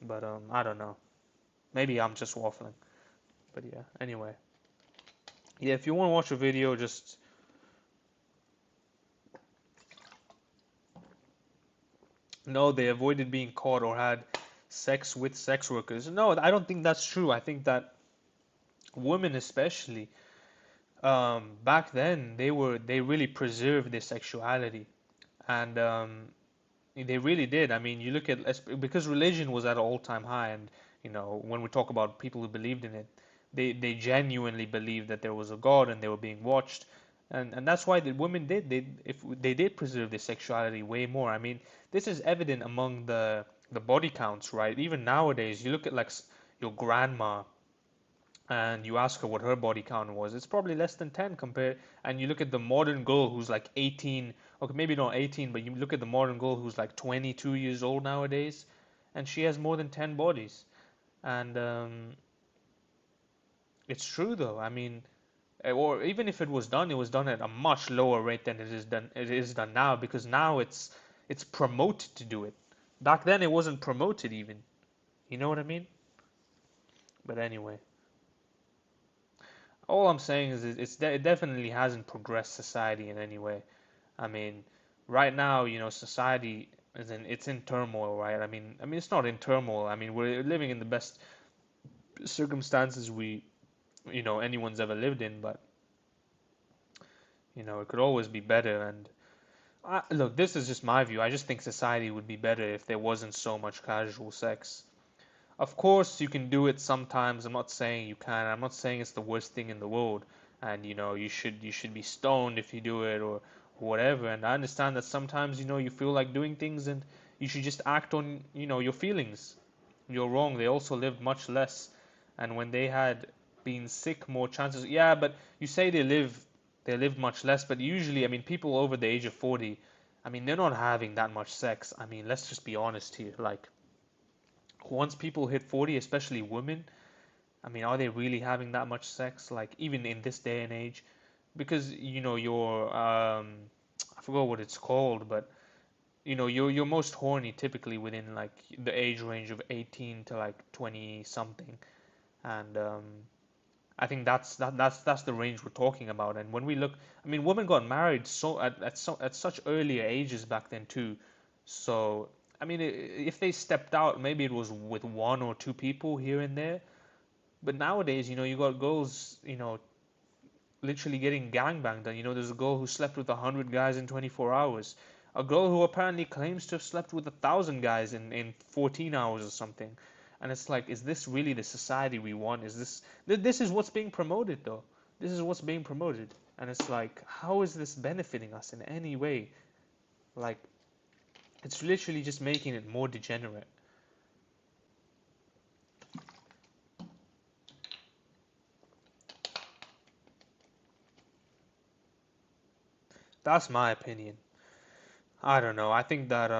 But I don't know, maybe I'm just waffling. But yeah, anyway, yeah, if you want to watch a video, just no, they avoided being caught or had sex with sex workers. No, I don't think that's true. I think that women, especially back then, they really preserved their sexuality, and they really did. I mean, you look at because religion was at an all-time high, and when we talk about people who believed in it, they genuinely believed that there was a God and they were being watched, and that's why the women did preserve their sexuality way more. I mean, this is evident among the body counts, right? Even nowadays, you look at like your grandma and you ask her what her body count was, it's probably less than 10 compared. And you look at the modern girl who's like 18, okay, maybe not 18, but you look at the modern girl who's like 22 years old nowadays, and she has more than 10 bodies. And it's true though. I mean, or even if it was done at a much lower rate than it is done now, because now it's promoted to do it. Back then it wasn't promoted even. You know what I mean? But anyway. All I'm saying is it definitely hasn't progressed society in any way. I mean, right now, society it's in turmoil, right? I mean, it's not in turmoil. I mean, we're living in the best circumstances anyone's ever lived in, but it could always be better. And look, this is just my view. I just think society would be better if there wasn't so much casual sex. Of course, you can do it sometimes. I'm not saying you can. I'm not saying it's the worst thing in the world, and you should be stoned if you do it or whatever. And I understand that sometimes you feel like doing things, and you should just act on your feelings. You're wrong. They also lived much less, and when they had been sick, more chances. Yeah, but you say they live much less, but usually, I mean, people over the age of 40. I mean, they're not having that much sex. I mean, let's just be honest here. Like, once people hit 40, especially women, I mean, are they really having that much sex? Like, even in this day and age? Because, I forgot what it's called, but, you're most horny typically within, like, the age range of 18 to, like, 20 something. And, I think that's the range we're talking about. And when we look, I mean, women got married at such earlier ages back then too. So I mean, if they stepped out, maybe it was with one or two people here and there. But nowadays, you got girls, literally getting gangbanged. And there's a girl who slept with 100 guys in 24 hours. A girl who apparently claims to have slept with 1,000 guys in 14 hours or something. And it's like, is this really the society we want? This is what's being promoted though. This is what's being promoted. And it's like, how is this benefiting us in any way? Like, it's literally just making it more degenerate. That's my opinion. I don't know. I think that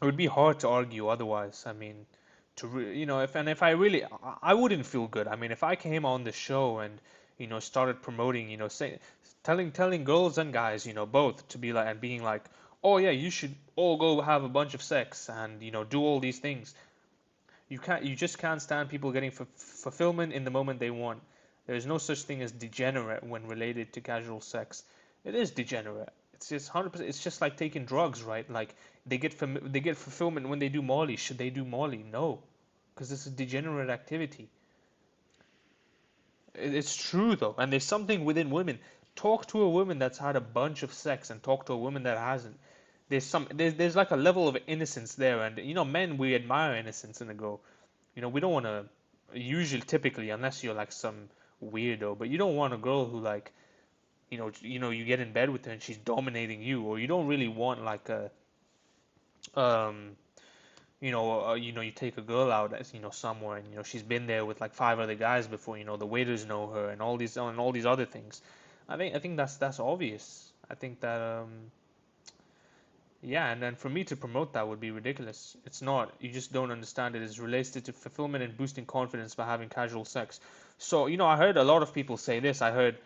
it would be hard to argue otherwise. I mean, if I really, I wouldn't feel good. I mean, if I came on the show and started promoting, telling girls and guys, both to be like and being like, oh yeah, you should all go have a bunch of sex and do all these things. You just can't stand people getting fulfillment in the moment they want. There is no such thing as degenerate when related to casual sex. It is degenerate. It's just 100%. It's just like taking drugs, right? Like they get fulfillment when they do Molly. Should they do Molly? No, because this is degenerate activity. It's true though, and there's something within women. Talk to a woman that's had a bunch of sex, and talk to a woman that hasn't. There's like a level of innocence there, and men, we admire innocence in a girl. We don't want to usually, typically, unless you're like some weirdo, but you don't want a girl who like you get in bed with her and she's dominating you, or you don't really want like a um you take a girl out as somewhere, and she's been there with like five other guys before, the waiters know her and all these other things. I think that's obvious. I think that yeah, and then for me to promote that would be ridiculous. It's not. You just don't understand it. It's related to fulfillment and boosting confidence by having casual sex. So, I heard a lot of people say this. I heard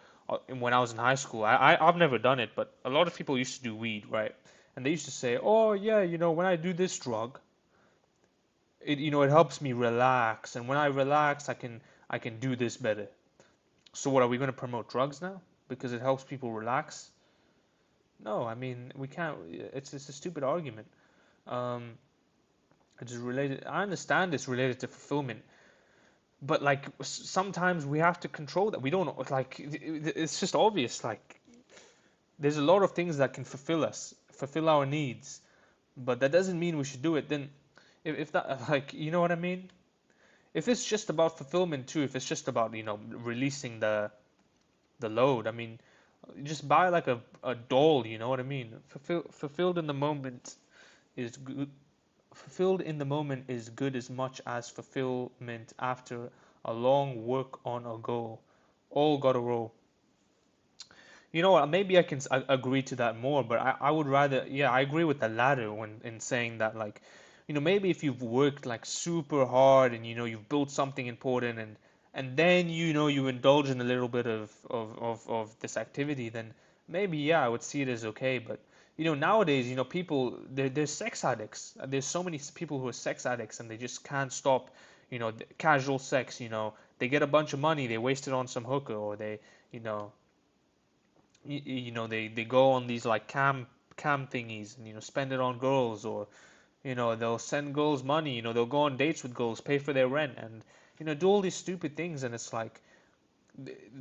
when I was in high school. I've never done it, but a lot of people used to do weed, right? And they used to say, "Oh, yeah, when I do this drug, it helps me relax, and when I relax, I can do this better." So, what are we going to promote drugs now because it helps people relax? No, I mean we can't. It's a stupid argument. Um, it's related. I understand it's related to fulfillment, but like sometimes we have to control that. We don't like. It's just obvious. Like there's a lot of things that can fulfill us, fulfill our needs, but that doesn't mean we should do it. Then, if that like what I mean. If it's just about fulfillment too, if it's just about releasing the load, I mean, just buy like a doll, you know what I mean? Fulfilled in the moment is good. Fulfilled in the moment is good as much as fulfillment after a long work on a goal. All got a roll. You know what? Maybe I can agree to that more, but I would rather, yeah, I agree with the latter when in saying that, like, maybe if you've worked like super hard and you've built something important, and then you indulge in a little bit of this activity, then maybe yeah, I would see it as okay. But nowadays, people there's sex addicts. There's so many people who are sex addicts and they just can't stop. Casual sex. They get a bunch of money, they waste it on some hooker, or they you know they go on these like cam thingies and spend it on girls, or they'll send girls money, they'll go on dates with girls, pay for their rent, and do all these stupid things. And it's like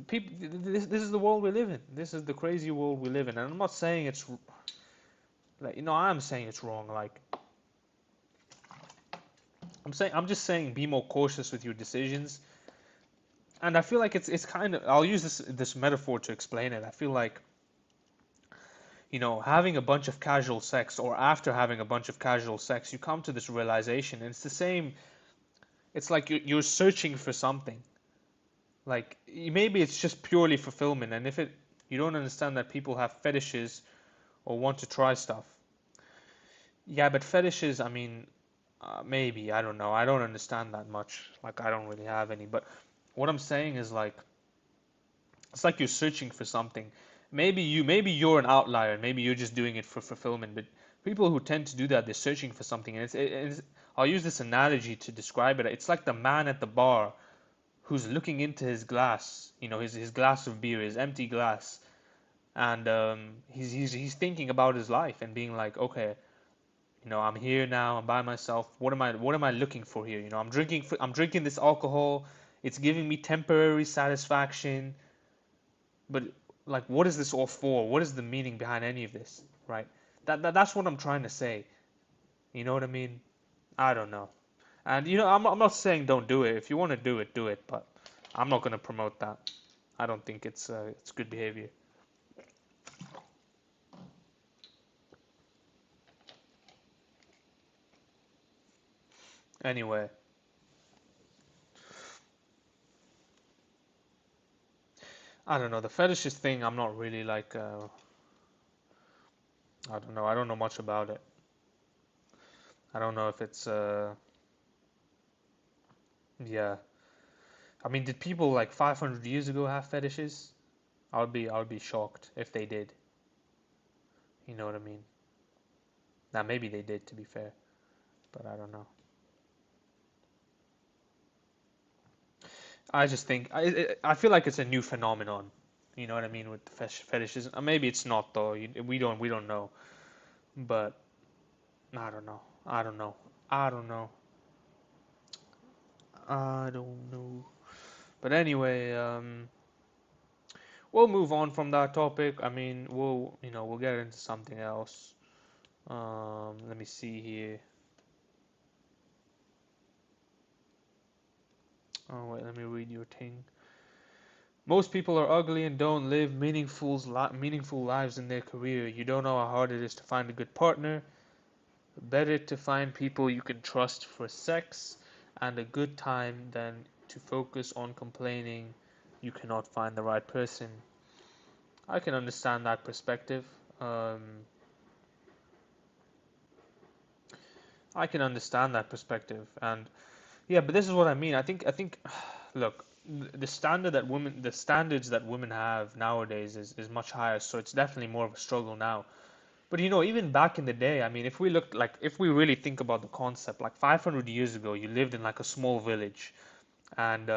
people, this is the world we live in. This is the crazy world we live in. And I'm not saying it's like I'm saying it's wrong. Like I'm just saying be more cautious with your decisions. And I feel like it's kind of, I'll use this metaphor to explain it. I feel like having a bunch of casual sex, or after having a bunch of casual sex, you come to this realization, and it's the same. It's like you're searching for something. Like maybe it's just purely fulfillment, and if you don't understand that people have fetishes, or want to try stuff. Yeah, but fetishes, I mean, maybe, I don't know. I don't understand that much. Like, I don't really have any. But what I'm saying is like, it's like you're searching for something. Maybe you're an outlier. Maybe you're just doing it for fulfillment. But people who tend to do that, they're searching for something. And I'll use this analogy to describe it. It's like the man at the bar who's looking into his glass, his glass of beer, his empty glass, and he's thinking about his life and being like, okay, I'm here now, I'm by myself. What am I looking for here? I'm drinking this alcohol. It's giving me temporary satisfaction, but like, what is this all for? What is the meaning behind any of this, right? That's what I'm trying to say. You know what I mean? I don't know. And I'm not saying don't do it. If you want to do it, do it. But I'm not going to promote that. I don't think it's good behavior. Anyway, I don't know. The fetishes thing, I'm not really like. I don't know. I don't know much about it. I don't know if it's. Yeah. I mean, did people like 500 years ago have fetishes? I would be shocked if they did. You know what I mean? Now maybe they did, to be fair, but I don't know. I just think I feel like it's a new phenomenon. You know what I mean with the fetishes. Maybe it's not though. We don't know. But I don't know. I don't know. I don't know. I don't know. But anyway, we'll move on from that topic. I mean, we'll get into something else. Let me see here. Oh wait, let me read your thing. Most people are ugly and don't live meaningful lives in their career. You don't know how hard it is to find a good partner. Better to find people you can trust for sex and a good time than to focus on complaining you cannot find the right person. I can understand that perspective. Um, I can understand that perspective, and yeah, but this is what I mean. I think, look, the standards that women have nowadays is much higher, so it's definitely more of a struggle now. But even back in the day, I mean, if we really think about the concept, like 500 years ago, you lived in like a small village, and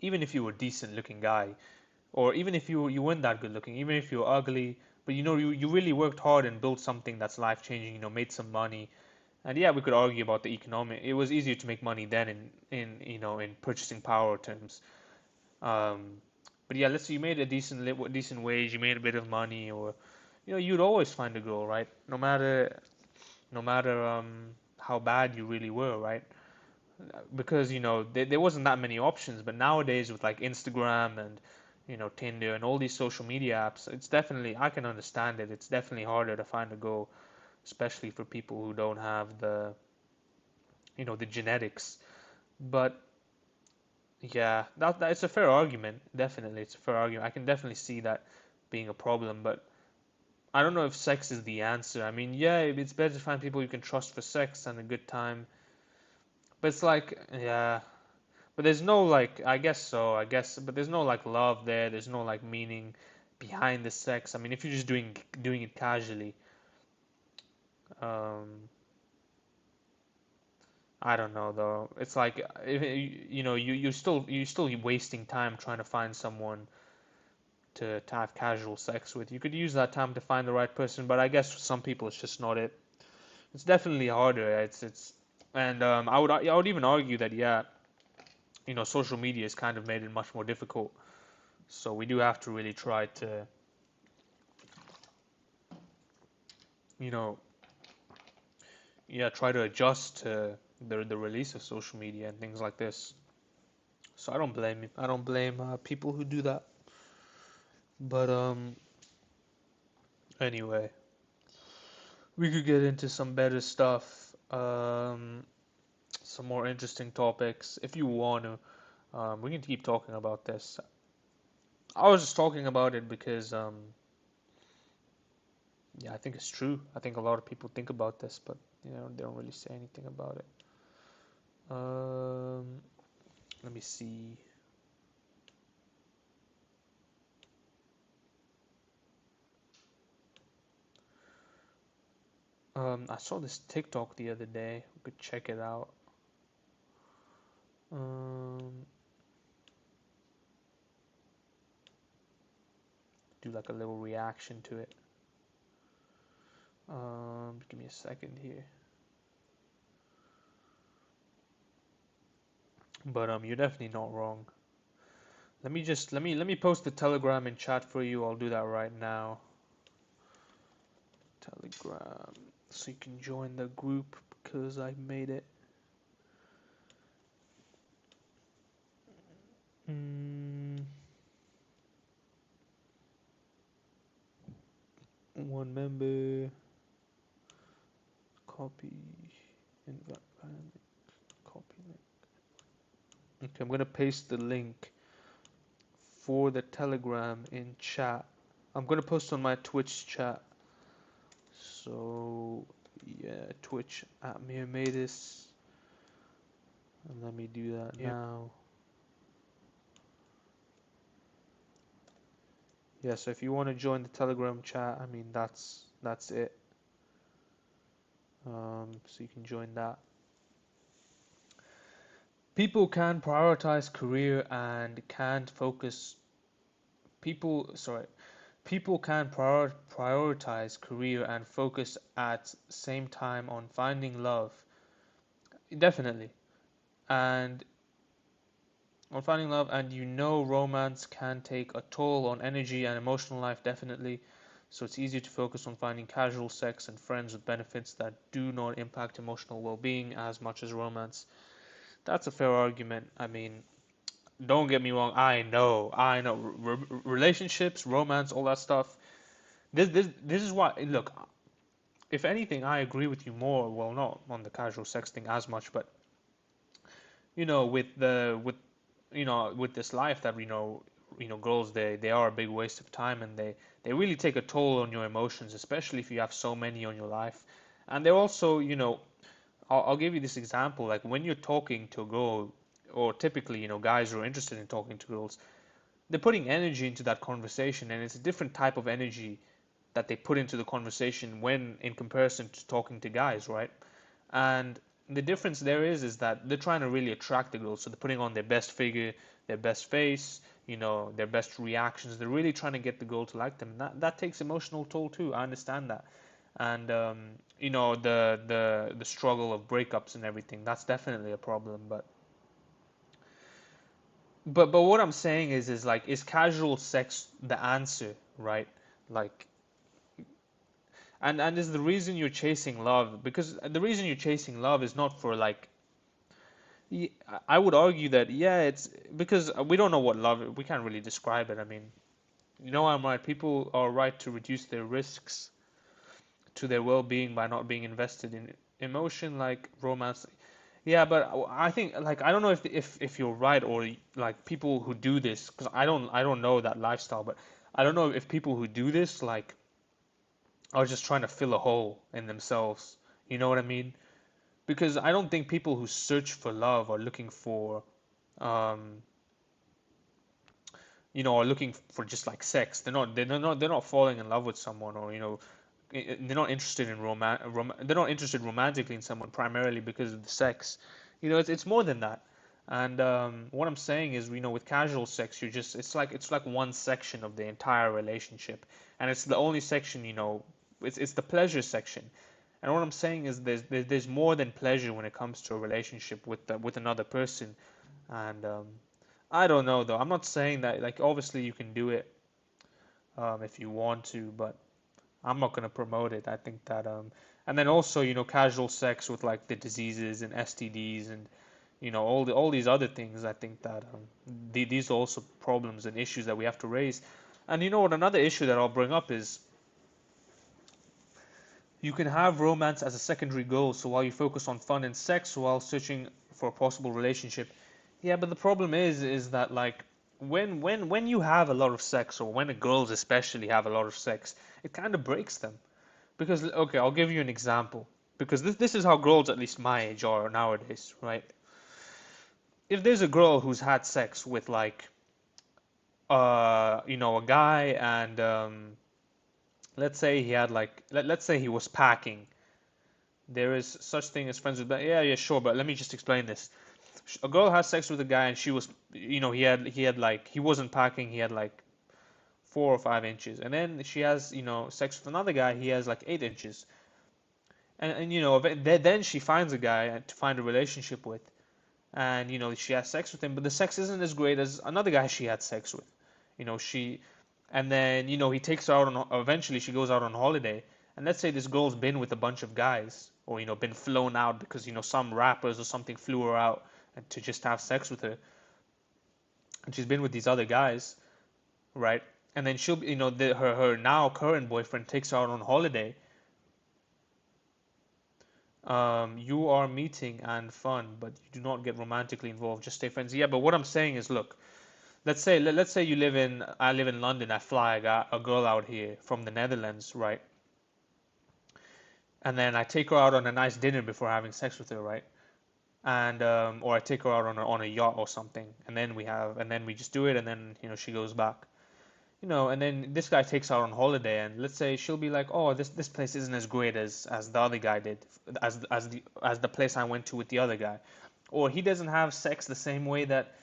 even if you were a decent looking guy, or even if you weren't that good looking, even if you were ugly, but you really worked hard and built something that's life changing, made some money. And yeah, we could argue about the economic. It was easier to make money then in purchasing power terms. Um, but yeah, let's say you made a decent wage, you made a bit of money, or you'd always find a girl, right? No matter how bad you really were, right? Because there wasn't that many options. But nowadays with like Instagram and Tinder and all these social media apps, it's definitely, I can understand it. It's definitely harder to find a girl, especially for people who don't have the genetics. But yeah, that it's a fair argument. Definitely, it's a fair argument. I can definitely see that being a problem, but I don't know if sex is the answer. I mean, yeah, it's better to find people you can trust for sex and a good time. But it's like, yeah, but there's no like, I guess so, but there's no like love there. There's no like meaning behind the sex. I mean, if you're just doing it casually, um, I don't know though. It's like if, you're still wasting time trying to find someone to have casual sex with. You could use that time to find the right person, but I guess for some people it's just not it. It's definitely harder. And I would even argue that yeah, social media has kind of made it much more difficult. So we do have to really try to you know try to adjust to the release of social media and things like this. So I don't blame people who do that. But anyway, we could get into some better stuff. Some more interesting topics if you want to. We can keep talking about this. I was just talking about it because Yeah, I think it's true. I think a lot of people think about this, but they don't really say anything about it. Let me see. I saw this TikTok the other day. We could check it out. Do like a little reaction to it. Give me a second here. But you're definitely not wrong. Let me post the Telegram in chat for you. I'll do that right now. Telegram, so you can join the group because I made it. One member, copy, invite, copy link. Okay, I'm gonna paste the link for the Telegram in chat. I'm gonna post on my Twitch chat. So yeah, Twitch at Miramatis. And let me do that now. Yeah, so if you want to join the Telegram chat, I mean that's it. So you can join that. People can prioritize career and can't focus. People can prioritize career and focus at same time on finding love. Definitely. And on finding love, and romance can take a toll on energy and emotional life, definitely. So it's easier to focus on finding casual sex and friends with benefits that do not impact emotional well-being as much as romance. That's a fair argument. I mean, don't get me wrong. I know. Relationships, romance, all that stuff. This is why. Look, if anything, I agree with you more. Well, not on the casual sex thing as much, but with with this life that girls, they are a big waste of time, and they really take a toll on your emotions, especially if you have so many on your life. And they're also, I'll give you this example. Like when you're talking to a girl, or typically, guys who are interested in talking to girls, they're putting energy into that conversation, and it's a different type of energy that they put into the conversation when in comparison to talking to guys, right? And the difference there is that they're trying to really attract the girls, so they're putting on their best figure, their best face, their best reactions. They're really trying to get the girl to like them. That takes emotional toll too. I understand that. And the struggle of breakups and everything, that's definitely a problem. But what I'm saying is like, is casual sex the answer, right? Like, and is the reason you're chasing love, because the reason you're chasing love is not for like, I would argue that, yeah, it's because we don't know what love, we can't really describe it. I mean, I'm right. People are right to reduce their risks to their well-being by not being invested in emotion like romance. Yeah, but I think, like, I don't know if you're right, or like people who do this, because I don't know that lifestyle, but I don't know if people who do this like are just trying to fill a hole in themselves. You know what I mean? Because I don't think people who search for love are looking for, um, are looking for just like sex. They're not falling in love with someone, or they're not interested in they're not interested romantically in someone primarily because of the sex. It's more than that. And what I'm saying is, with casual sex, it's like one section of the entire relationship, and it's the only section. It's the pleasure section. And what I'm saying is, there's more than pleasure when it comes to a relationship with another person. And I don't know though. I'm not saying that, like, obviously you can do it if you want to, but I'm not gonna promote it. I think that and then also, casual sex with like the diseases and STDs and all these other things. I think that these are also problems and issues that we have to raise. And you know what? Another issue that I'll bring up is, you can have romance as a secondary goal. So while you focus on fun and sex while searching for a possible relationship, yeah. But the problem is that, like, when you have a lot of sex, or when the girls especially have a lot of sex, it kind of breaks them. Because okay, I'll give you an example. Because this is how girls, at least my age, are nowadays, right? If there's a girl who's had sex with like a guy, and let's say he had like let's say he was packing. There is such thing as friends with yeah, yeah, sure, but let me just explain this. A girl has sex with a guy, and she was, he had like, he wasn't packing, he had like 4 or 5 inches, and then she has, sex with another guy, he has like 8 inches, and then she finds a guy to find a relationship with, and she has sex with him, but the sex isn't as great as another guy she had sex with, she, and then he takes her out on, eventually she goes out on holiday, and let's say this girl's been with a bunch of guys, or been flown out because some rappers or something flew her out and to just have sex with her, and she's been with these other guys, right? And then she'll, her now current boyfriend takes her out on holiday. You are meeting and fun, but you do not get romantically involved. Just stay friends. Yeah, but what I'm saying is, look, let's say I live in London. I fly a girl out here from the Netherlands, right? And then I take her out on a nice dinner before having sex with her, right? And or I take her out on a yacht or something, and then we just do it, and then she goes back. And then this guy takes her on holiday, and let's say she'll be like, "Oh, this place isn't as great as the other guy did, as the place I went to with the other guy," or he doesn't have sex the same way that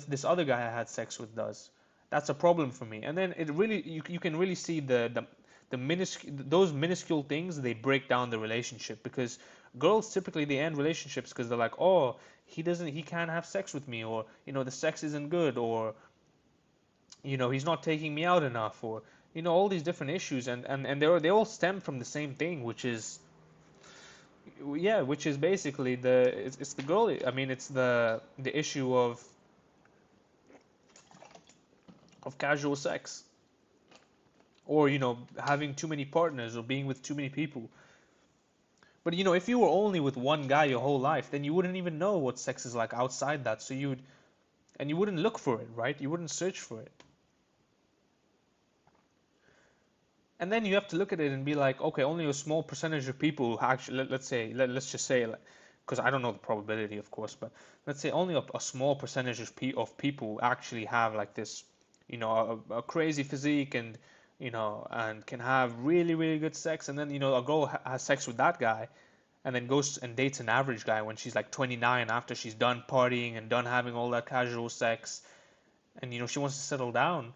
this other guy I had sex with does. That's a problem for me. And then it really, you can really see those minuscule things, they break down the relationship, because girls typically, they end relationships because they're like, "Oh, he can't have sex with me," or the sex isn't good, or he's not taking me out enough, or all these different issues, and they all stem from the same thing, which is, yeah, which is basically it's the girl. I mean, it's the issue of casual sex, or having too many partners, or being with too many people. But if you were only with one guy your whole life, then you wouldn't even know what sex is like outside that, so you wouldn't look for it, right? You wouldn't search for it. And then you have to look at it and be like, okay, only a small percentage of people actually, let's just say, because I don't know the probability, of course, but let's say only a small percentage of people actually have like this, a crazy physique, and can have really, really good sex. And then, a girl has sex with that guy, and then goes and dates an average guy when she's like 29, after she's done partying and done having all that casual sex, and she wants to settle down,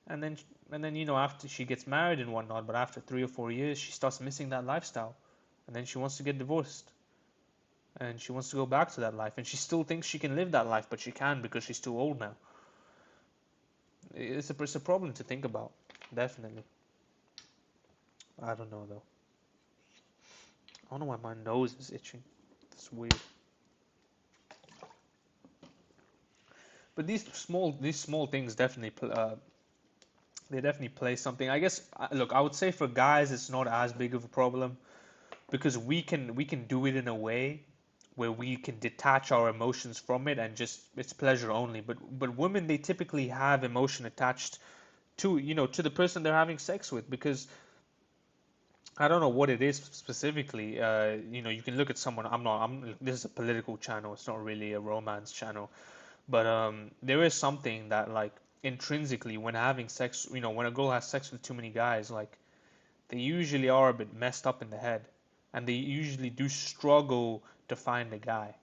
and then after she gets married and whatnot, but after 3 or 4 years she starts missing that lifestyle, and then she wants to get divorced, and she wants to go back to that life, and she still thinks she can live that life, but she can't because she's too old now. It's a problem to think about, definitely. I don't know though. I don't know why my nose is itching. It's weird. But these small things definitely they definitely play something. I guess, look, I would say for guys it's not as big of a problem, because we can do it in a way where we can detach our emotions from it, and just it's pleasure only. But women, they typically have emotion attached to the person they're having sex with, because I don't know what it is specifically. You can look at someone. This is a political channel. It's not really a romance channel. But there is something that, like, intrinsically, when having sex, when a girl has sex with too many guys, like, they usually are a bit messed up in the head, and they usually do struggle to find a guy.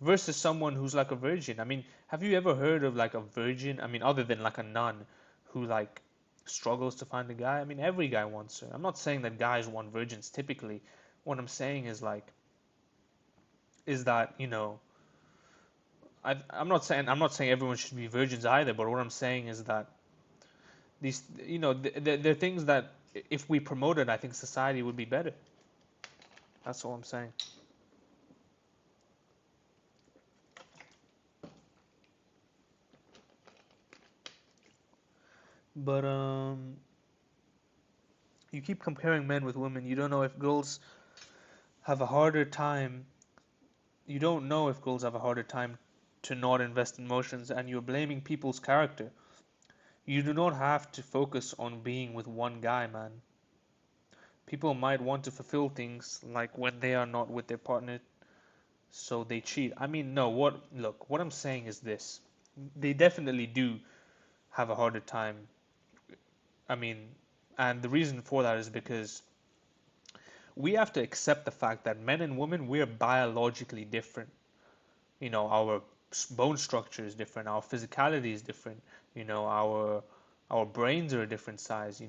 Versus someone who's like a virgin. I mean, have you ever heard of like a virgin? I mean, other than like a nun who like struggles to find a guy? I mean, every guy wants her. I'm not saying that guys want virgins typically. What I'm saying is like, is that, I'm not saying everyone should be virgins either, but what I'm saying is that these, they're things that if we promoted, I think society would be better. That's all I'm saying. But you keep comparing men with women. You don't know if girls have a harder time. You don't know if girls have a harder time to not invest in emotions, and you're blaming people's character. You do not have to focus on being with one guy, man. people might want to fulfill things like when they are not with their partner, so they cheat. I mean, no, what I'm saying is this. They definitely do have a harder time. I mean, and the reason for that is because we have to accept the fact that men and women, we're biologically different. Our bone structure is different, our physicality is different, our brains are a different size,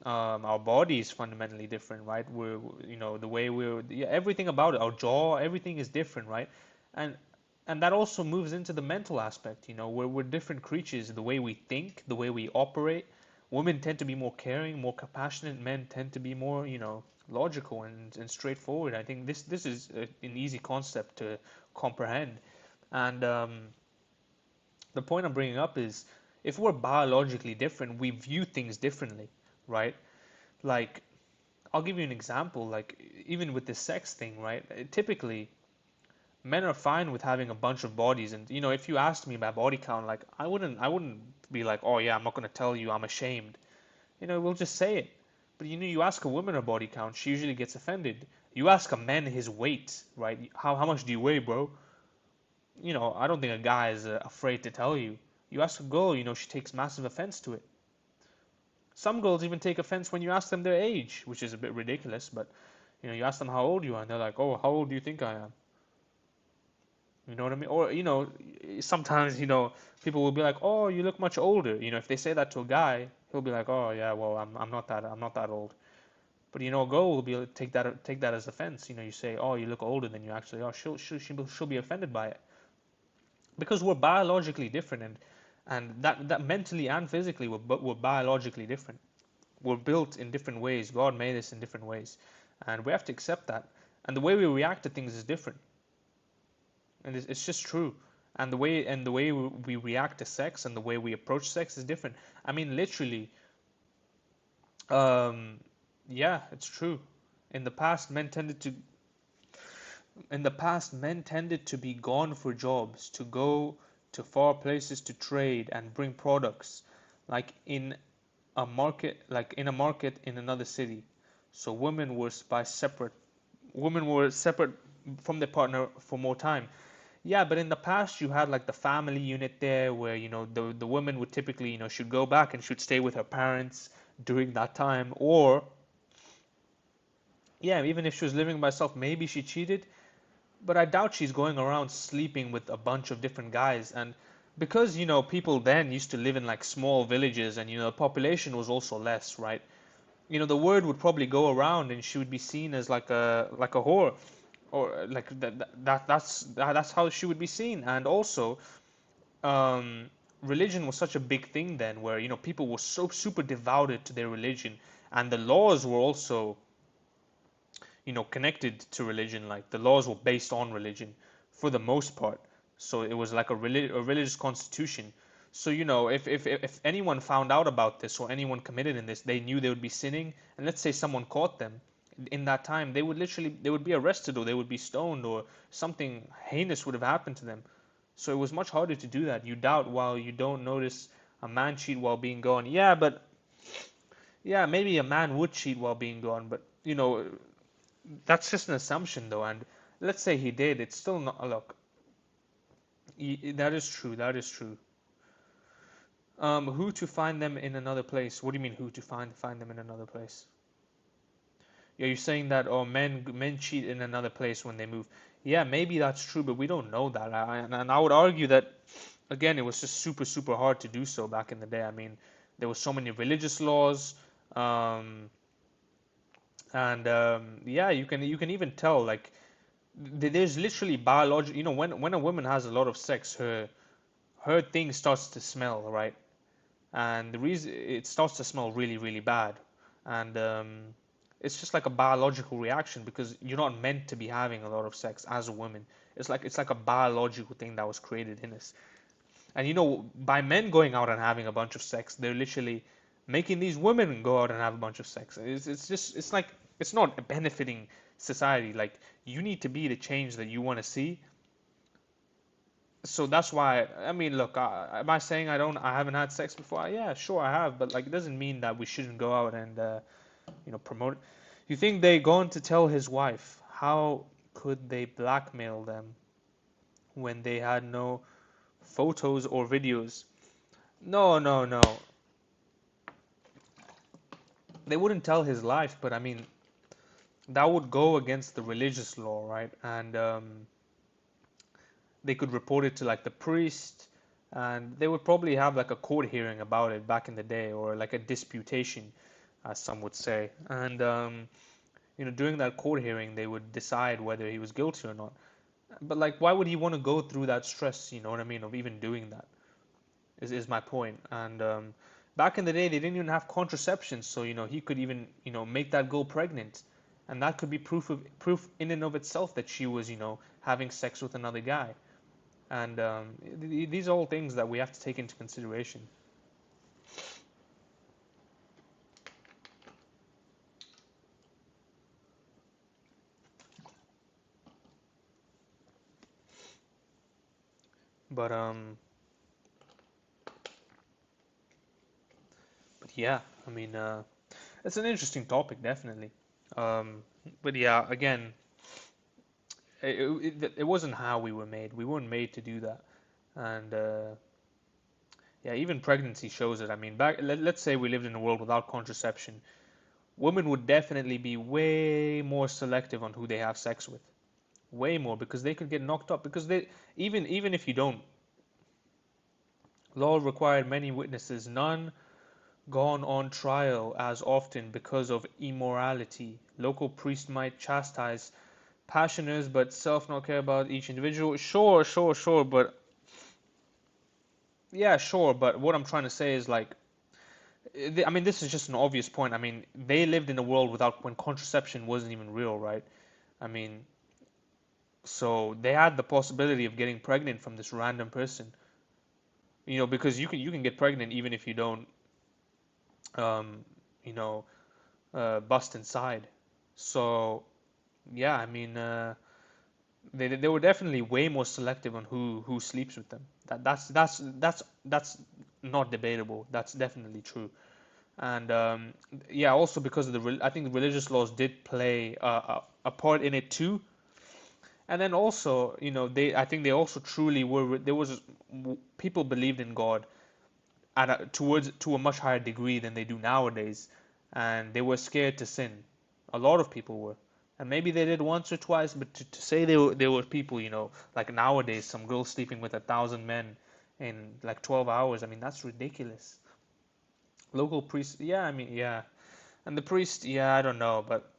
our body is fundamentally different, right? The way yeah, everything about it, our jaw, everything is different, right? And and that also moves into the mental aspect. We're different creatures. The way we think, the way we operate. Women tend to be more caring, more compassionate. Men tend to be more, logical and straightforward. I think this is an easy concept to comprehend. And the point I'm bringing up is, if we're biologically different, we view things differently, right? Like, I'll give you an example. Like, even with the sex thing, right? Typically, men are fine with having a bunch of bodies, and if you asked me my body count, like, I wouldn't be like, oh yeah, I'm not going to tell you, I'm ashamed. We'll just say it. But you ask a woman her body count, she usually gets offended. You ask a man his weight, right? How much do you weigh, bro? I don't think a guy is afraid to tell you. You ask a girl, she takes massive offense to it. Some girls even take offense when you ask them their age, which is a bit ridiculous, but you ask them how old you are, and they're like, oh, how old do you think I am? You know what I mean? Or, sometimes, people will be like, oh, you look much older. If they say that to a guy, he'll be like, oh yeah, well, I'm not that old. But a girl will take that as offense. You say, oh, you look older than you actually are. She'll be offended by it, because we're biologically different, and that mentally and physically we're biologically different. We're built in different ways. God made us in different ways, and we have to accept that. And the way we react to things is different, and it's just true. And the way we react to sex and the way we approach sex is different. I mean, literally, um, yeah, it's true. In the past, men tended to be gone for jobs, to go to far places to trade and bring products, like in a market in another city. So women were separate from their partner for more time. Yeah, but in the past you had like the family unit there, where the woman would typically, should go back and should stay with her parents during that time. Or yeah, even if she was living by herself, maybe she cheated, but I doubt she's going around sleeping with a bunch of different guys. And because people then used to live in like small villages, and the population was also less, right? The word would probably go around, and she would be seen as like a whore, or like that's how she would be seen. And also, um, religion was such a big thing then, where people were so super devoted to their religion, and the laws were also connected to religion. Like, the laws were based on religion for the most part. So it was like a religious constitution. So if anyone found out about this, or anyone committed in this, they knew they would be sinning. And let's say someone caught them in that time, they would be arrested, or they would be stoned, or something heinous would have happened to them. So it was much harder to do that. You doubt while you don't notice a man cheat while being gone. Yeah, but yeah, maybe a man would cheat while being gone, but that's just an assumption, though. And let's say he did, it's still not. Look, that is true. That is true. Who to find them in another place? What do you mean, who to find them in another place? Yeah, you're saying that, oh, men cheat in another place when they move. Yeah, maybe that's true, but we don't know that. And I would argue that, again, it was just super super hard to do so back in the day. I mean, there were so many religious laws. Um, and yeah, you can even tell, like, there's literally biological. When a woman has a lot of sex, her thing starts to smell, right? And the reason it starts to smell really really bad, and it's just like a biological reaction, because you're not meant to be having a lot of sex as a woman. It's like a biological thing that was created in us. And by men going out and having a bunch of sex, they're literally making these women go out and have a bunch of sex. It's like, it's not benefiting society. Like, you need to be the change that you want to see. So that's why, I mean, look, am I saying I haven't had sex before? Yeah, sure I have, but like, it doesn't mean that we shouldn't go out and promote. You think they going to tell his wife? How could they blackmail them when they had no photos or videos? No, no, no. They wouldn't tell his life, but I mean, that would go against the religious law, right? And they could report it to like the priest, and they would probably have like a court hearing about it back in the day, or like a disputation, as some would say. And during that court hearing, they would decide whether he was guilty or not. But like, why would he want to go through that stress? You know what I mean? Of even doing that is my point. And back in the day, they didn't even have contraception, so he could even make that girl pregnant, and that could be proof in and of itself that she was having sex with another guy. And these are all things that we have to take into consideration. But yeah, I mean, it's an interesting topic, definitely. Um, but yeah, again, it wasn't how we were made. We weren't made to do that. And yeah, even pregnancy shows it. I mean, let's say we lived in a world without contraception, women would definitely be way more selective on who they have sex with. Way more, because they could get knocked up. Because they even if you don't, law required many witnesses, none gone on trial as often because of immorality. Local priest might chastise passioners, but self not care about each individual. Sure, sure, sure, but yeah, sure. But what I'm trying to say is like, I mean, this is just an obvious point. I mean, they lived in a world without when contraception wasn't even real, right? I mean, so they had the possibility of getting pregnant from this random person. Because you can get pregnant even if you don't, um, you know, bust inside. So yeah, I mean, they were definitely way more selective on who sleeps with them. That's not debatable. That's definitely true. And yeah, also because of I think the religious laws did play a part in it too. And then also, I think they also truly were. There was people believed in God to a much higher degree than they do nowadays, and they were scared to sin. A lot of people were, and maybe they did once or twice, but to say there were people, like nowadays, some girl sleeping with 1,000 men in like 12 hours. I mean, that's ridiculous. Local priest, yeah, I mean, yeah, and the priest, yeah, I don't know, but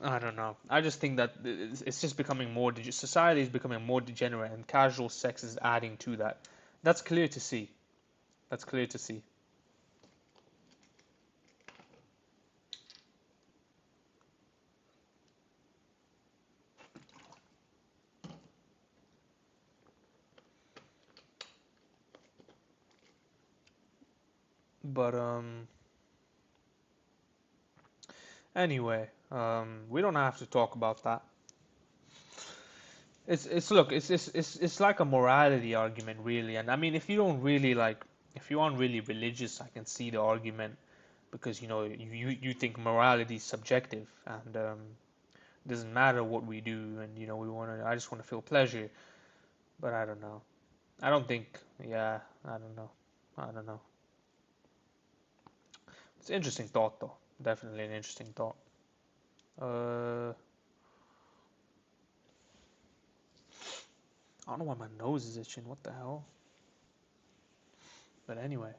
I don't know. I just think that it's just becoming more. Society is becoming more degenerate, and casual sex is adding to that. That's clear to see. That's clear to see. But anyway, we don't have to talk about that. It's look, it's like a morality argument, really. And I mean, if you aren't really religious, I can see the argument, because you think morality is subjective, and it doesn't matter what we do, and I just want to feel pleasure. But I don't know. I don't think. Yeah, I don't know. I don't know. It's an interesting thought, though. Definitely an interesting thought. Uh, I don't know why my nose is itching. What the hell? But anyway,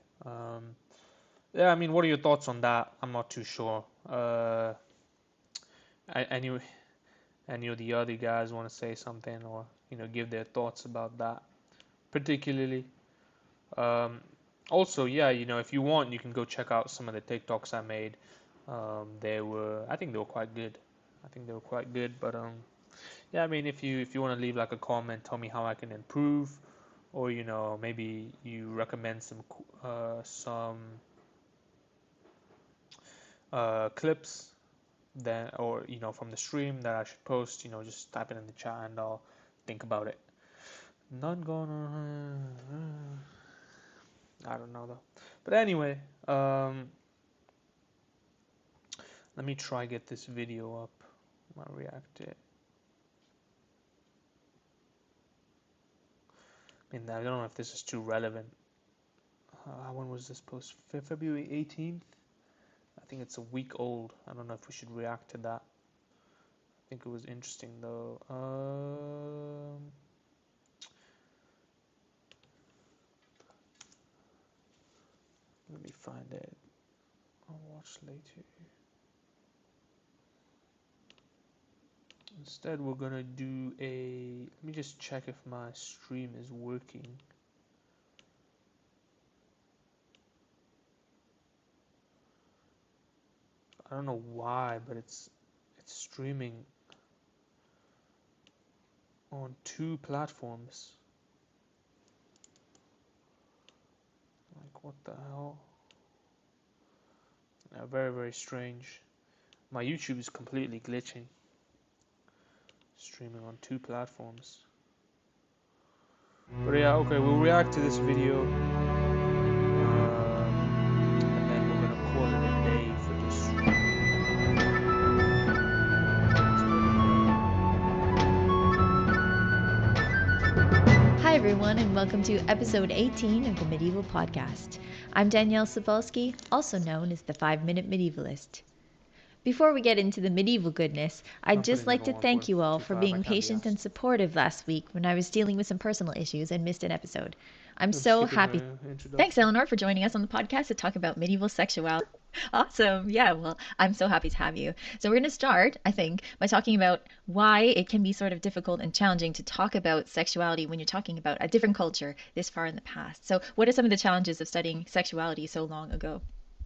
yeah. I mean, what are your thoughts on that? I'm not too sure. Any any of the other guys want to say something, or give their thoughts about that particularly? Um, Also, yeah, if you want, you can go check out some of the TikToks I made. I think they were quite good. I think they were quite good, but yeah, I mean, if you want to leave like a comment, tell me how I can improve, or maybe you recommend some clips then, or from the stream that I should post. Just type it in the chat and I'll think about it. None gonna. I don't know though. But anyway, Let me try get this video up. I'll react to it. I mean, I don't know if this is too relevant. When was this post? February 18th? I think it's a week old. I don't know if we should react to that. I think it was interesting though. Let me find it. I'll watch later. Instead, we're gonna do a. Let me just check if my stream is working. I don't know why, but it's streaming on 2 platforms. Like, what the hell? Yeah, very, very strange. My YouTube is completely glitching. Streaming on 2 platforms. But yeah, okay, we'll react to this video. And then we're gonna call it a day for this stream. Hi everyone, and welcome to episode 18 of the Medieval Podcast. I'm Danielle Sapolsky, also known as the 5-Minute Medievalist. Before we get into the medieval goodness, I'd just like to thank you all for being patient and supportive last week when I was dealing with some personal issues and missed an episode. I'm so happy. Thanks, Eleanor, for joining us on the podcast to talk about medieval sexuality. Awesome. Yeah, well, I'm so happy to have you. So we're going to start, I think, by talking about why it can be sort of difficult and challenging to talk about sexuality when you're talking about a different culture this far in the past. So what are some of the challenges of studying sexuality so long ago?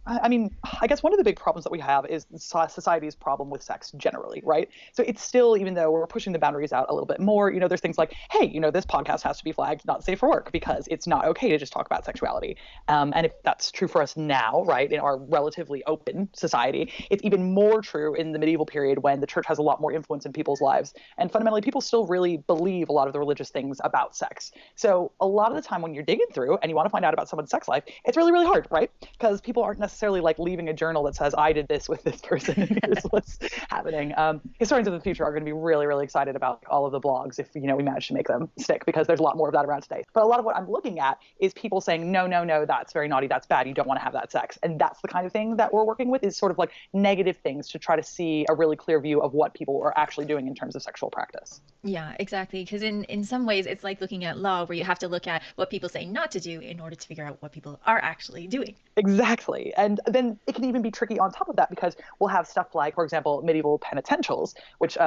I mean, I guess one of the big problems that we have is society's problem with sex generally, right? So it's still, even though we're pushing the boundaries out a little bit more, there's things like, hey, this podcast has to be flagged not safe for work because it's not okay to just talk about sexuality. And if that's true for us now, right, in our relatively open society, it's even more true in the medieval period when the church has a lot more influence in people's lives. And fundamentally, people still really believe a lot of the religious things about sex. So a lot of the time when you're digging through and you want to find out about someone's sex life, it's really, really hard, right? Because people aren't necessarily like leaving a journal that says I did this with this person and here's what's happening. Historians of the future are going to be really, really excited about all of the blogs if we manage to make them stick, because there's a lot more of that around today. But a lot of what I'm looking at is people saying no, that's very naughty, that's bad, you don't want to have that sex. And that's the kind of thing that we're working with, is sort of like negative things to try to see a really clear view of what people are actually doing in terms of sexual practice. Yeah, exactly. Because in some ways, it's like looking at law, where you have to look at what people say not to do in order to figure out what people are actually doing. Exactly. And then it can even be tricky on top of that, because we'll have stuff like, for example, medieval penitentials, which,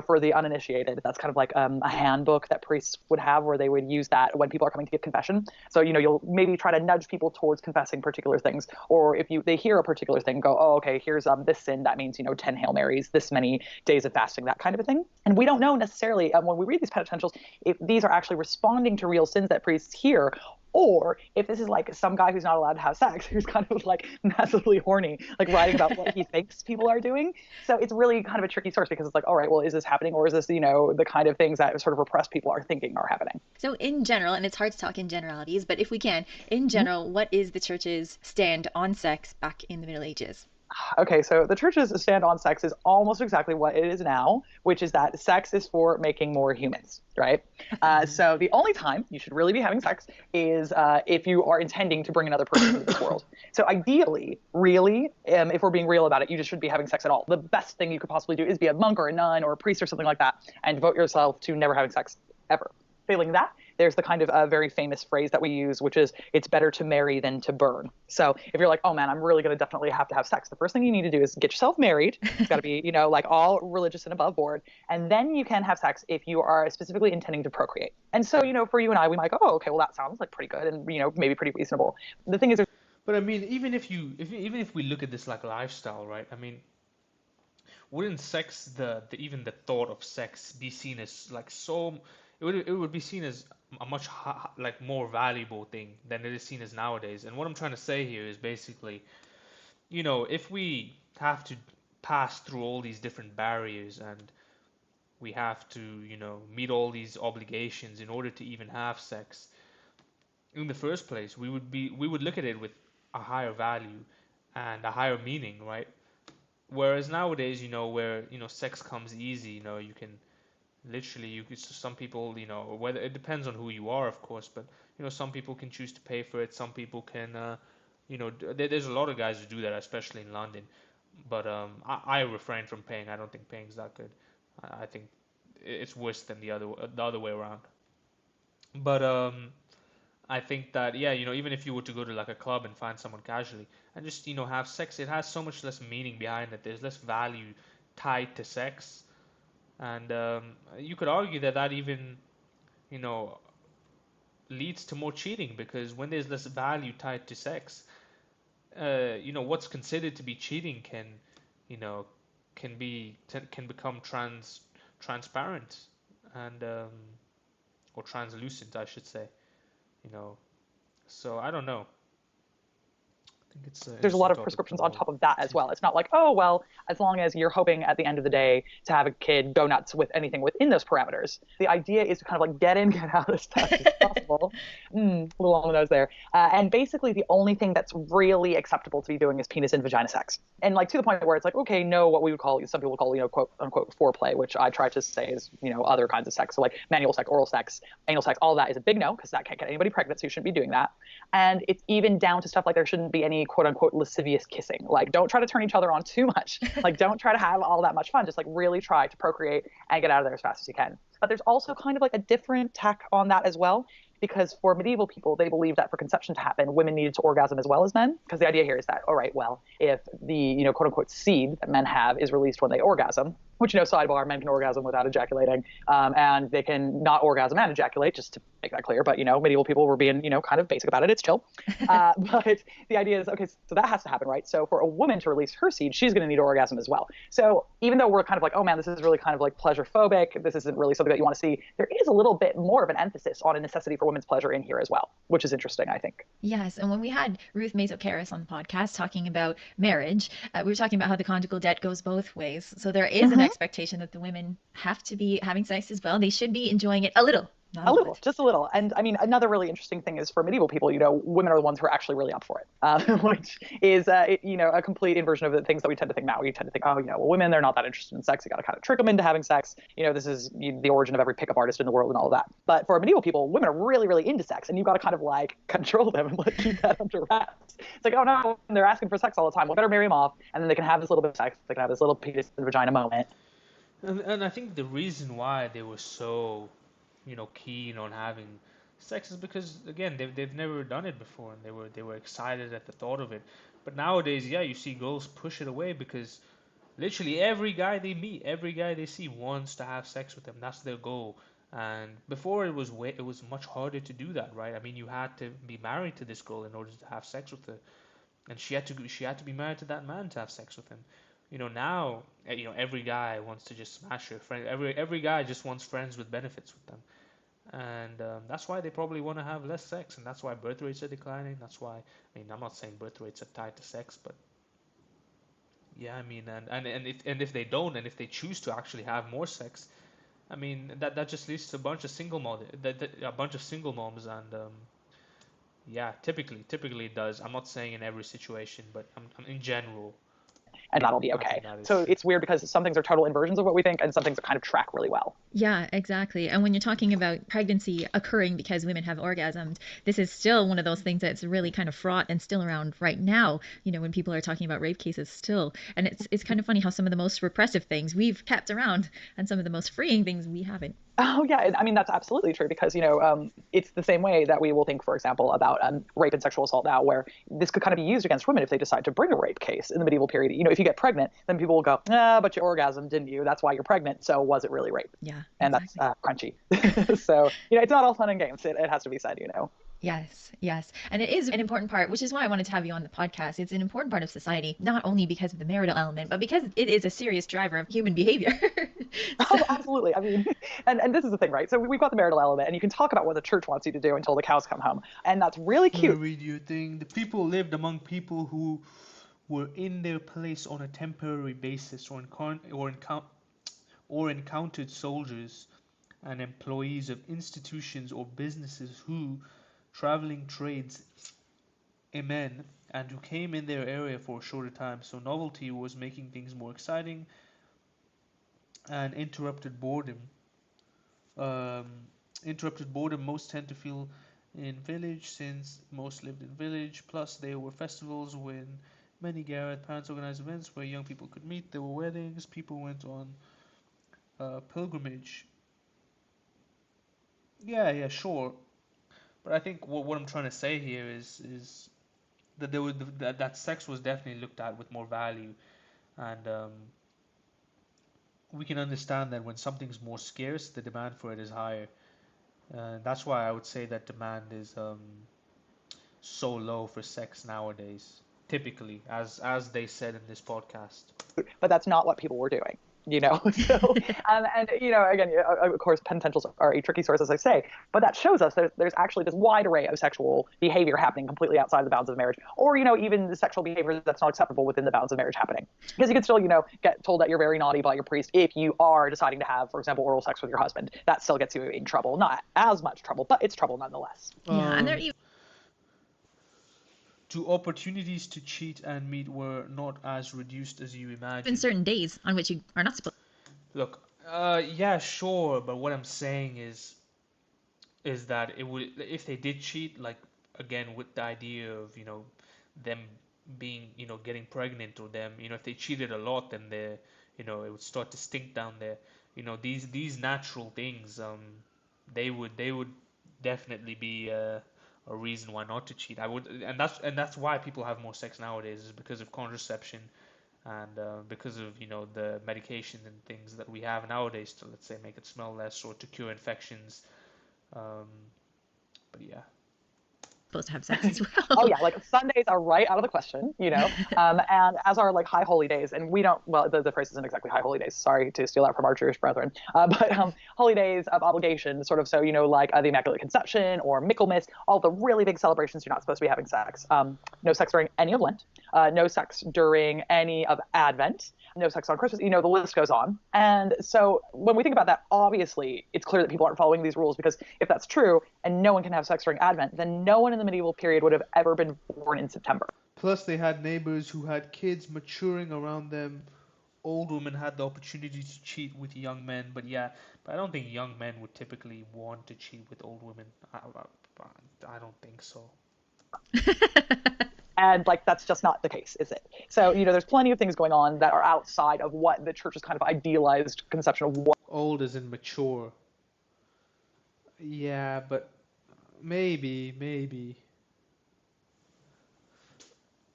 for the uninitiated, that's kind of like a handbook that priests would have, where they would use that when people are coming to give confession. So, you'll maybe try to nudge people towards confessing particular things. Or if they hear a particular thing, go, oh, okay, here's this sin. That means, 10 Hail Marys, this many days of fasting, that kind of a thing. And we don't know necessarily when we read these penitentials if these are actually responding to real sins that priests hear, or if this is like some guy who's not allowed to have sex, who's kind of like massively horny, like writing about what he thinks people are doing. So it's really kind of a tricky source, because it's like, all right, well, is this happening? Or is this, the kind of things that sort of repressed people are thinking are happening? So in general, and it's hard to talk in generalities, but if we can, in general, what is the church's stand on sex back in the Middle Ages? Okay, so the church's stand on sex is almost exactly what it is now, which is that sex is for making more humans, right? So the only time you should really be having sex is if you are intending to bring another person into this world. So ideally, really, if we're being real about it, you just shouldn't be having sex at all. The best thing you could possibly do is be a monk or a nun or a priest or something like that, and devote yourself to never having sex ever. Failing that, there's the kind of very famous phrase that we use, which is, it's better to marry than to burn. So if you're like, oh man, I'm really going to definitely have to have sex, the first thing you need to do is get yourself married. It's got to be, like all religious and above board. And then you can have sex if you are specifically intending to procreate. And so, for you and I, we might go, oh, okay, well, that sounds like pretty good and, maybe pretty reasonable. The thing is, but I mean, even if we look at this like lifestyle, right? I mean, wouldn't sex, even the thought of sex, be seen as like so? It would be seen as a much like more valuable thing than it is seen as nowadays. And what I'm trying to say here is basically, if we have to pass through all these different barriers, and we have to, meet all these obligations in order to even have sex in the first place, we would look at it with a higher value and a higher meaning, right? Whereas nowadays, where sex comes easy, you can literally some people, whether it depends on who you are, of course, but some people can choose to pay for it. Some people can, there's a lot of guys who do that, especially in London. But I refrain from paying. I don't think paying's that good. I think it's worse than the other way around. But I think that, yeah, even if you were to go to like a club and find someone casually and just have sex, it has so much less meaning behind it. There's less value tied to sex, and you could argue that even you know leads to more cheating, because when there's less value tied to sex, what's considered to be cheating you know can become transparent, and or translucent, I should say. you know so I don't know. I think it's an There's a interesting lot of topic prescriptions on to top of that as well. It's not like, oh, well, as long as you're hoping at the end of the day to have a kid, go nuts with anything within those parameters. The idea is to kind of like get in, get out as fast as possible. A little on the nose there. And basically, the only thing that's really acceptable to be doing is penis and vagina sex. And like to the point where it's like, okay, no, what we would call, some people would call, quote unquote, foreplay, which I try to say is, other kinds of sex. So like manual sex, oral sex, anal sex, all that is a big no, because that can't get anybody pregnant, so you shouldn't be doing that. And it's even down to stuff like there shouldn't be any quote unquote lascivious kissing. Like, don't try to turn each other on too much. Like, don't try to have all that much fun. Just like really try to procreate and get out of there as fast as you can. But there's also kind of like a different tack on that as well, because for medieval people, they believed that for conception to happen, women needed to orgasm as well as men. Because the idea here is that, all right, well, if the, quote unquote seed that men have is released when they orgasm, which, sidebar, men can orgasm without ejaculating, and they can not orgasm and ejaculate, just to make that clear. But, medieval people were being, kind of basic about it. It's chill. But the idea is, okay, so that has to happen, right? So for a woman to release her seed, she's going to need orgasm as well. So even though we're kind of like, oh man, this is really kind of like pleasure phobic, this isn't really something that you want to see, there is a little bit more of an emphasis on a necessity for women's pleasure in here as well, which is interesting, I think. Yes, and when we had Ruth Mazo-Karis on the podcast talking about marriage, we were talking about how the conjugal debt goes both ways. So there is an expectation that the women have to be having sex as well. They should be enjoying it a little. A little, just a little. And I mean, another really interesting thing is for medieval people, women are the ones who are actually really up for it, which is, a complete inversion of the things that we tend to think now. We tend to think, oh, well, women, they're not that interested in sex. You got to kind of trick them into having sex. This is the origin of every pickup artist in the world and all of that. But for medieval people, women are really, really into sex, and you've got to kind of like control them and like keep that under wraps. It's like, oh no, they're asking for sex all the time. Well, better marry them off, and then they can have this little bit of sex. They can have this little penis and vagina moment. And I think the reason why they were so keen on having sex is because, again, they've never done it before, and they were excited at the thought of it. But nowadays, yeah, you see girls push it away because literally every guy they meet, every guy they see wants to have sex with them. That's their goal. And before it was much harder to do that, right? I mean, you had to be married to this girl in order to have sex with her, and she had to be married to that man to have sex with him. Now, every guy wants to just smash her friend. Every guy just wants friends with benefits with them. And that's why they probably want to have less sex, and that's why birth rates are declining. That's why, I mean, I'm not saying birth rates are tied to sex, but yeah, I mean, and if they don't, and if they choose to actually have more sex, I mean, that just leads to a bunch of single moms, and yeah, typically it does. I'm not saying in every situation, but I'm in general. And that'll be okay. So it's weird because some things are total inversions of what we think, and some things are kind of track really well. Yeah, exactly. And when you're talking about pregnancy occurring because women have orgasmed, this is still one of those things that's really kind of fraught and still around right now, when people are talking about rape cases still. And it's kind of funny how some of the most repressive things we've kept around and some of the most freeing things we haven't. Oh, yeah. I mean, that's absolutely true because, it's the same way that we will think, for example, about rape and sexual assault now, where this could kind of be used against women if they decide to bring a rape case in the medieval period. If you get pregnant, then people will go, but you orgasmed, didn't you? That's why you're pregnant. So was it really rape? Yeah. And exactly. That's crunchy. So, it's not all fun and games. It has to be said, Yes. And it is an important part, which is why I wanted to have you on the podcast. It's an important part of society, not only because of the marital element, but because it is a serious driver of human behavior. Oh, absolutely. I mean, and this is the thing, right? So we've got the marital element, and you can talk about what the church wants you to do until the cows come home. And that's really cute. Read your thing. The people lived among people who were in their place on a temporary basis, or encountered soldiers and employees of institutions or businesses who, traveling trades, amen, and who came in their area for a shorter time. So novelty was making things more exciting and interrupted boredom. Um, Interrupted boredom most tend to feel in village since most lived in village. Plus, there were festivals when many gathered. Parents organized events where young people could meet. There were weddings. People went on pilgrimage. Yeah, sure. But I think what I'm trying to say here is that that sex was definitely looked at with more value, and we can understand that when something's more scarce, the demand for it is higher. That's why I would say that demand is so low for sex nowadays. Typically, as they said in this podcast. But that's not what people were doing, you know. So and you know, again, of course, potentials are a tricky source, as I say, but that shows us there's actually this wide array of sexual behavior happening completely outside the bounds of marriage, or, you know, even the sexual behavior that's not acceptable within the bounds of marriage happening, because you can still, you know, get told that you're very naughty by your priest if you are deciding to have, for example, oral sex with your husband. That still gets you in trouble, not as much trouble, but it's trouble nonetheless. Yeah, and there To opportunities to cheat and meet were not as reduced as you imagine. even certain days on which you are not supposed. Look, yeah, sure, but what I'm saying is that it would, if they did cheat, like, again, with the idea of, you know, them being, you know, getting pregnant, or them, you know, if they cheated a lot, then they, you know, it would start to stink down there. You know, these natural things, they would definitely be a reason why not to cheat. And that's why people have more sex nowadays, is because of contraception, and because of, you know, the medication and things that we have nowadays to, let's say, make it smell less or to cure infections. But yeah. To have sex as well. Oh yeah, like Sundays are right out of the question, you know, and as are like high holy days, and we don't, well, the phrase isn't exactly high holy days, sorry to steal that from our Jewish brethren, but holy days of obligation, sort of, so, you know, like the Immaculate Conception or Michaelmas, all the really big celebrations, you're not supposed to be having sex. No sex during any of Lent, no sex during any of Advent, no sex on Christmas, you know, the list goes on. And so when we think about that, obviously it's clear that people aren't following these rules, because if that's true and no one can have sex during Advent, then no one in the medieval period would have ever been born in September. Plus, they had neighbors who had kids maturing around them. Old women had the opportunity to cheat with young men, but I don't think young men would typically want to cheat with old women. I don't think so. And like, that's just not the case, is it? So, you know, there's plenty of things going on that are outside of what the church's kind of idealized conception of what Old as in mature. Yeah, but maybe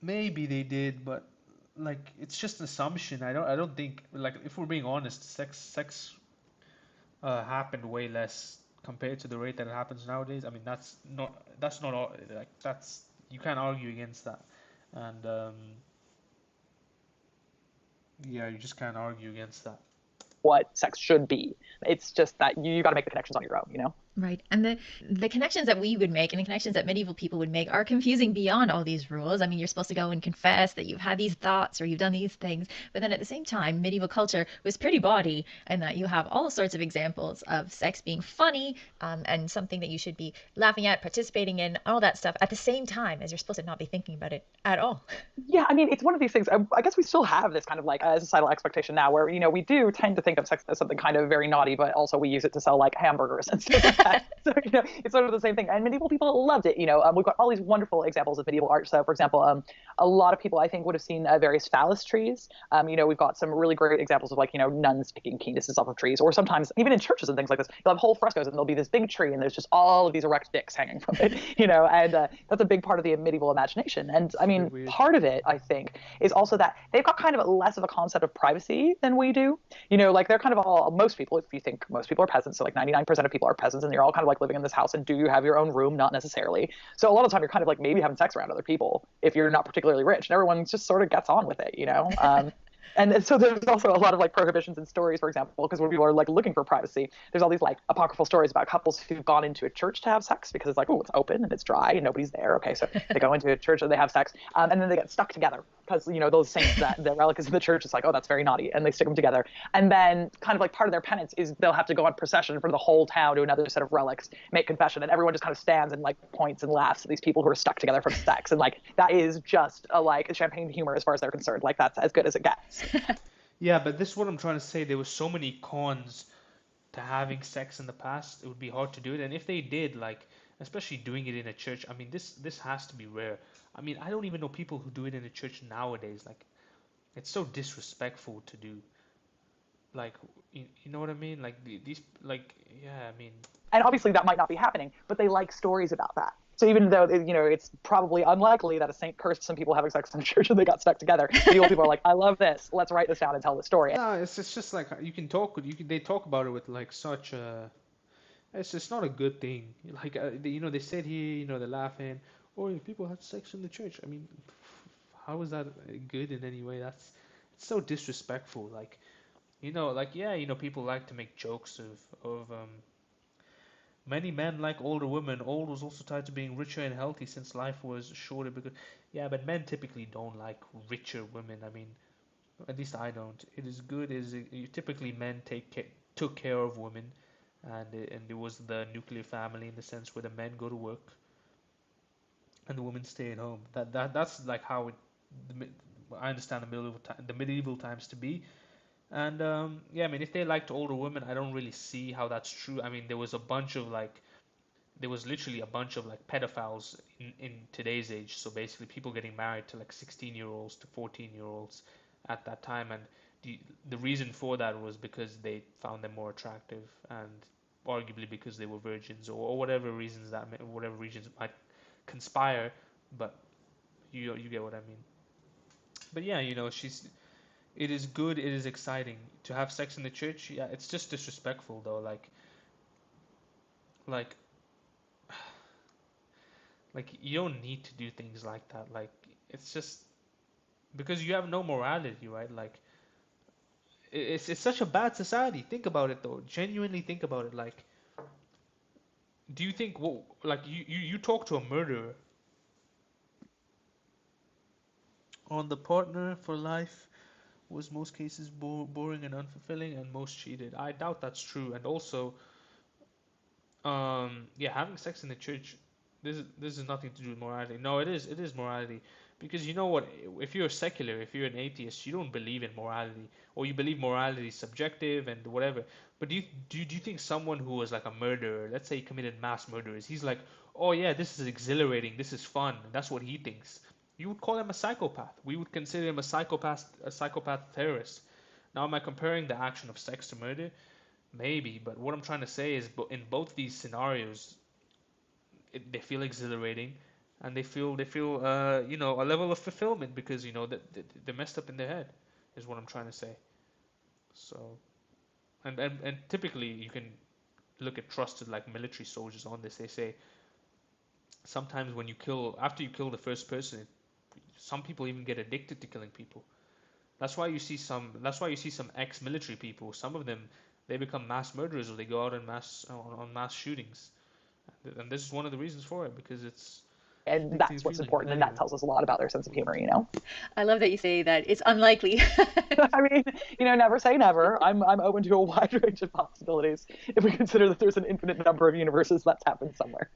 they did, but like, it's just an assumption. I don't think, like, if we're being honest, sex happened way less compared to the rate that it happens nowadays. I mean, that's not all, like, that's, you can't argue against that. And yeah, you just can't argue against that. what sex should be. It's just that you got to make the connections on your own, you know? Right. And the connections that we would make and the connections that medieval people would make are confusing beyond all these rules. I mean, you're supposed to go and confess that you've had these thoughts or you've done these things. But then at the same time, medieval culture was pretty bawdy, and that you have all sorts of examples of sex being funny and something that you should be laughing at, participating in, all that stuff at the same time as you're supposed to not be thinking about it at all. Yeah, I mean, it's one of these things. I guess we still have this kind of like a societal expectation now where, you know, we do tend to think of sex as something kind of very naughty, but also we use it to sell like hamburgers and stuff like that. So, you know, it's sort of the same thing. And medieval people loved it. You know, we've got all these wonderful examples of medieval art. So, for example, a lot of people, I think, would have seen various phallus trees. You know, we've got some really great examples of, like, you know, nuns picking penises off of trees, or sometimes even in churches and things like this, you'll have whole frescoes and there'll be this big tree and there's just all of these erect dicks hanging from it, you know, and that's a big part of the medieval imagination. And I mean, part of it, I think, is also that they've got kind of less of a concept of privacy than we do. You know, like, they're kind of all, most people, if you think most people are peasants, so like 99% of people are peasants, and you're all kind of like living in this house, and do you have your own room? Not necessarily. So a lot of the time you're kind of like maybe having sex around other people if you're not particularly rich, and everyone just sort of gets on with it, you know? And so there's also a lot of like prohibitions and stories, for example, because when people are like looking for privacy, there's all these like apocryphal stories about couples who've gone into a church to have sex because it's open and it's dry and nobody's there. Okay, so they go into a church and they have sex, and then they get stuck together because, those saints that the relic is in the church, it's like, oh, that's very naughty. And they stick them together. And then kind of like part of their penance is they'll have to go on procession for the whole town to another set of relics, make confession. And everyone just kind of stands and like points and laughs at these people who are stuck together from sex. And like, that is just a champagne humor as far as they're concerned. Like, that's as good as it gets. Yeah, but this is what I'm trying to say. There were so many cons to having sex in the past. It would be hard to do it. And if they did, like, especially doing it in a church, I mean, this has to be rare. I mean, I don't even know people who do it in a church nowadays. Like, it's so disrespectful to do. Like, you know what I mean? Like, these, like, yeah, I mean. And obviously that might not be happening, but they like stories about that. So even though, it's probably unlikely that a saint cursed some people having sex in a church and they got stuck together, the old people are like, I love this. Let's write this down and tell the story. No, it's just like they talk about it with like such a. It's just not a good thing. Like, they sit here, they're laughing. Oh, if people had sex in the church. I mean, how is that good in any way? It's so disrespectful. Like, people like to make jokes of many men like older women. Old was also tied to being richer and healthy since life was shorter. Because, yeah, but men typically don't like richer women. I mean, at least I don't. It is good. Typically men took care of women, and it was the nuclear family in the sense where the men go to work and the women stay at home. That's like how I understand the medieval times to be. And yeah, I mean, if they liked older women, I don't really see how that's true. I mean, there was literally a bunch of like pedophiles in today's age. So basically, people getting married to like 16-year-olds to 14-year-olds at that time, and the reason for that was because they found them more attractive, and arguably because they were virgins, or whatever reasons might conspire. But you get what I mean. But yeah, it is good, it is exciting to have sex in the church. Yeah, it's just disrespectful though. Like you don't need to do things like that. Like, it's just because you have no morality, right? Like, it's such a bad society. Think about it though. Genuinely think about it. Like, do you think, well, like, you talk to a murderer on the partner for life was most cases boring and unfulfilling, and most cheated. I doubt that's true. And also, yeah, having sex in the church, this is nothing to do with morality. No, it is morality, because you know what? If you're secular, if you're an atheist, you don't believe in morality, or you believe morality is subjective and whatever. But do you think someone who was like a murderer, let's say he committed mass murders, he's like, oh yeah, this is exhilarating, this is fun. That's what he thinks. You would call him a psychopath. We would consider him a psychopath terrorist. Now, am I comparing the action of sex to murder? Maybe, but what I'm trying to say is, in both these scenarios, they feel exhilarating, and they feel a level of fulfillment, because that they're messed up in their head, is what I'm trying to say. So, and typically you can look at trusted like military soldiers on this. They say sometimes after you kill the first person, some people even get addicted to killing people. That's why you see some ex-military people. Some of them, they become mass murderers, or they go out on mass shootings. And this is one of the reasons for it, because it's And that's what's important, and that tells us a lot about their sense of humor, I love that you say that it's unlikely. I mean, never say never. I'm open to a wide range of possibilities if we consider that there's an infinite number of universes that's happened somewhere.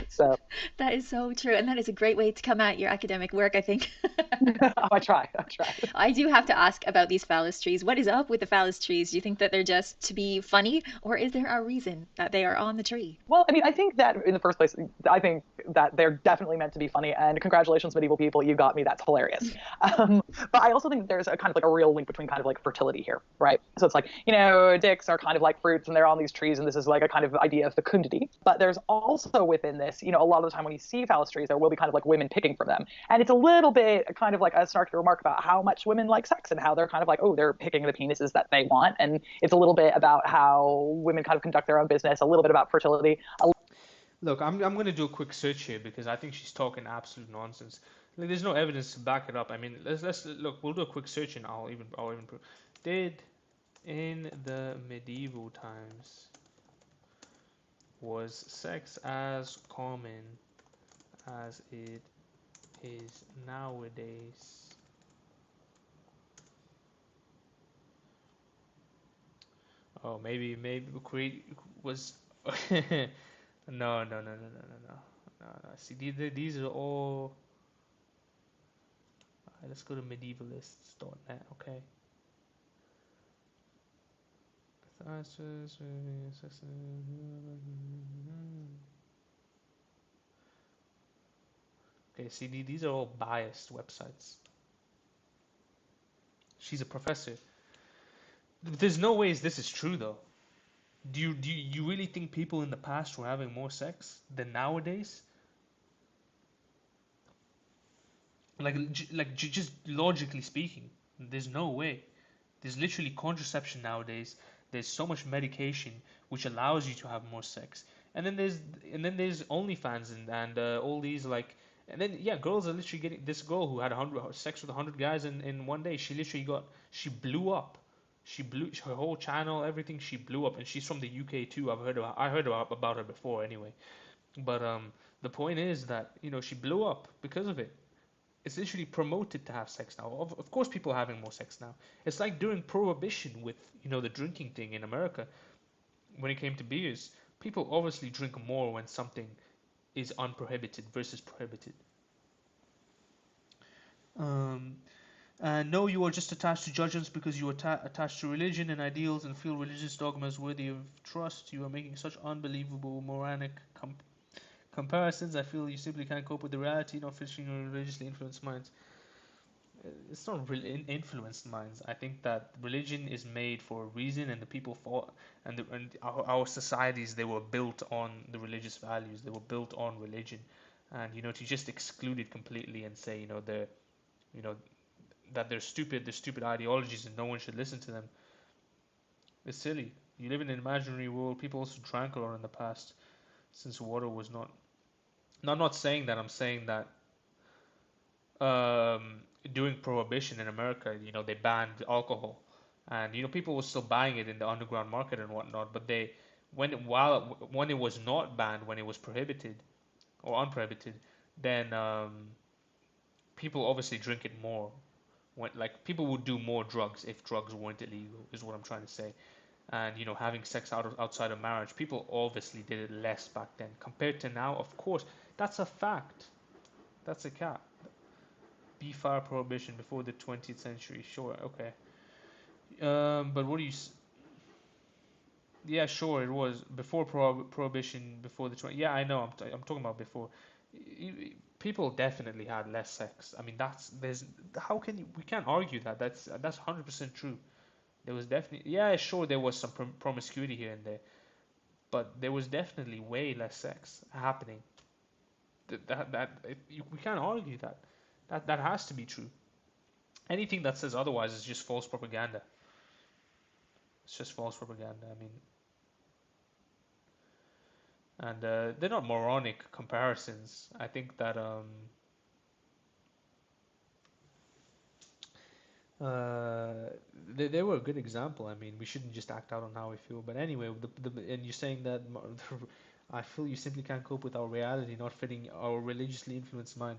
So That is so true, and that is a great way to come at your academic work, I think. I try. I do have to ask about these phallus trees. What is up with the phallus trees? Do you think that they're just to be funny, or is there a reason that they are on the tree? Well, I mean, I think that in the first place, I think that they're definitely meant to be funny, and congratulations, medieval people, you got me. That's hilarious. But I also think that there's a kind of like a real link between kind of like fertility here, right? So it's like, dicks are kind of like fruits, and they're on these trees, and this is like a kind of idea of fecundity. But there's also within this, a lot of the time when you see phallus trees, there will be kind of like women picking from them. And it's a little bit kind of like a snarky remark about how much women like sex, and how they're kind of like, oh, they're picking the penises that they want. And it's a little bit about how women kind of conduct their own business, a little bit about fertility. Look, I'm going to do a quick search here, because I think she's talking absolute nonsense. Like, there's no evidence to back it up. I mean, let's look. We'll do a quick search, and I'll even prove. Did in the medieval times was sex as common as it is nowadays? Oh, maybe create was. No, no, no, no, no, no, no, no, no. See, these are all. Let's go to medievalists.net. Okay. Okay, see, these are all biased websites. She's a professor. There's no ways this is true, though. Do you really think people in the past were having more sex than nowadays? Just logically speaking, there's no way. There's literally contraception nowadays. There's so much medication which allows you to have more sex. And then there's OnlyFans and all these like and then yeah, girls are literally getting this girl who had 100 sex with 100 guys in one day. She blew up. She blew her whole channel, everything. She blew up, and she's from the UK too. I heard about her before anyway. But the point is that she blew up because of it. It's literally promoted to have sex now. Of course, people are having more sex now. It's like during Prohibition with the drinking thing in America. When it came to beers, people obviously drink more when something is unprohibited versus prohibited. Um, no, you are just attached to judgments because you are attached to religion and ideals and feel religious dogmas worthy of trust. You are making such unbelievable moronic comparisons. I feel you simply can't cope with the reality, not fishing your religiously influenced minds. It's not really influenced minds. I think that religion is made for a reason, and the people fought, and our societies, they were built on the religious values. They were built on religion, and to just exclude it completely and say you know that they're stupid ideologies, and no one should listen to them. It's silly. You live in an imaginary world. People also drank a lot in the past, since water was not. No, I'm not saying that. I'm saying that um, during Prohibition in America, they banned alcohol, and people were still buying it in the underground market and whatnot. But when it was not banned, when it was prohibited or unprohibited, then people obviously drink it more. When like people would do more drugs if drugs weren't illegal, is what I'm trying to say. And having sex outside of marriage, people obviously did it less back then compared to now. Of course, that's a fact. That's a cap. Be fire prohibition before the 20th century. Sure, okay. But what do you? Yeah, sure, it was before prohibition, before the 20. Yeah, I know. I'm talking about before. People definitely had less sex. I mean, there's how can you? We can't argue that. That's 100% true. There was definitely yeah, sure, there was some promiscuity here and there, but there was definitely way less sex happening. We can't argue that. That has to be true. Anything that says otherwise is just false propaganda. It's just false propaganda. I mean, and they're not moronic comparisons. I think that uh, they were a good example. I mean, we shouldn't just act out on how we feel. But anyway, and you're saying that I feel you simply can't cope with our reality not fitting our religiously influenced mind.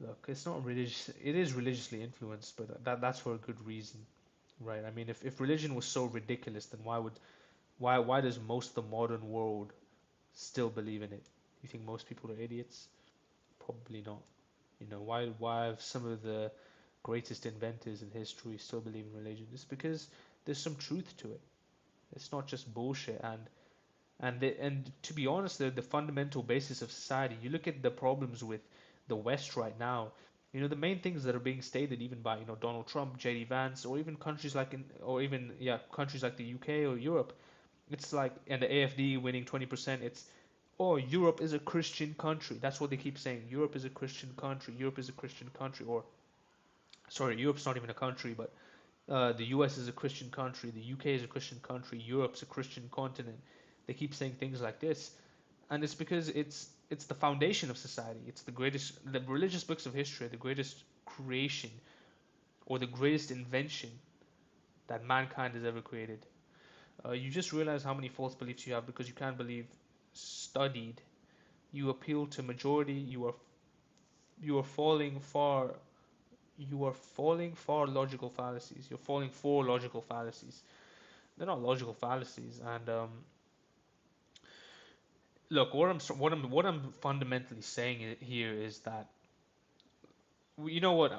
Look, it's not religious. It is religiously influenced, but that's for a good reason, right? I mean, if religion was so ridiculous, then why does most of the modern world still believe in it? You think most people are idiots? Probably not. Why have some of the greatest inventors in history still believe in religion? It's because there's some truth to it. It's not just bullshit. And to be honest, they're the fundamental basis of society. You look at the problems with the West right now. The main things that are being stated even by Donald Trump, JD Vance, or even countries like the UK or Europe. It's like and the AFD winning 20%. Oh, Europe is a Christian country. That's what they keep saying. Europe is a Christian country. Europe is a Christian country. Or sorry, Europe's not even a country, but the US is a Christian country. The UK is a Christian country. Europe's a Christian continent. They keep saying things like this, and it's because it's the foundation of society. It's the religious books of history, the greatest creation or the greatest invention that mankind has ever created. You just realize how many false beliefs you have because you can't believe studied. You appeal to majority. You are falling far. You are falling for logical fallacies. You're falling for logical fallacies. they're not logical fallacies. And look, what I'm fundamentally saying here is that you know what,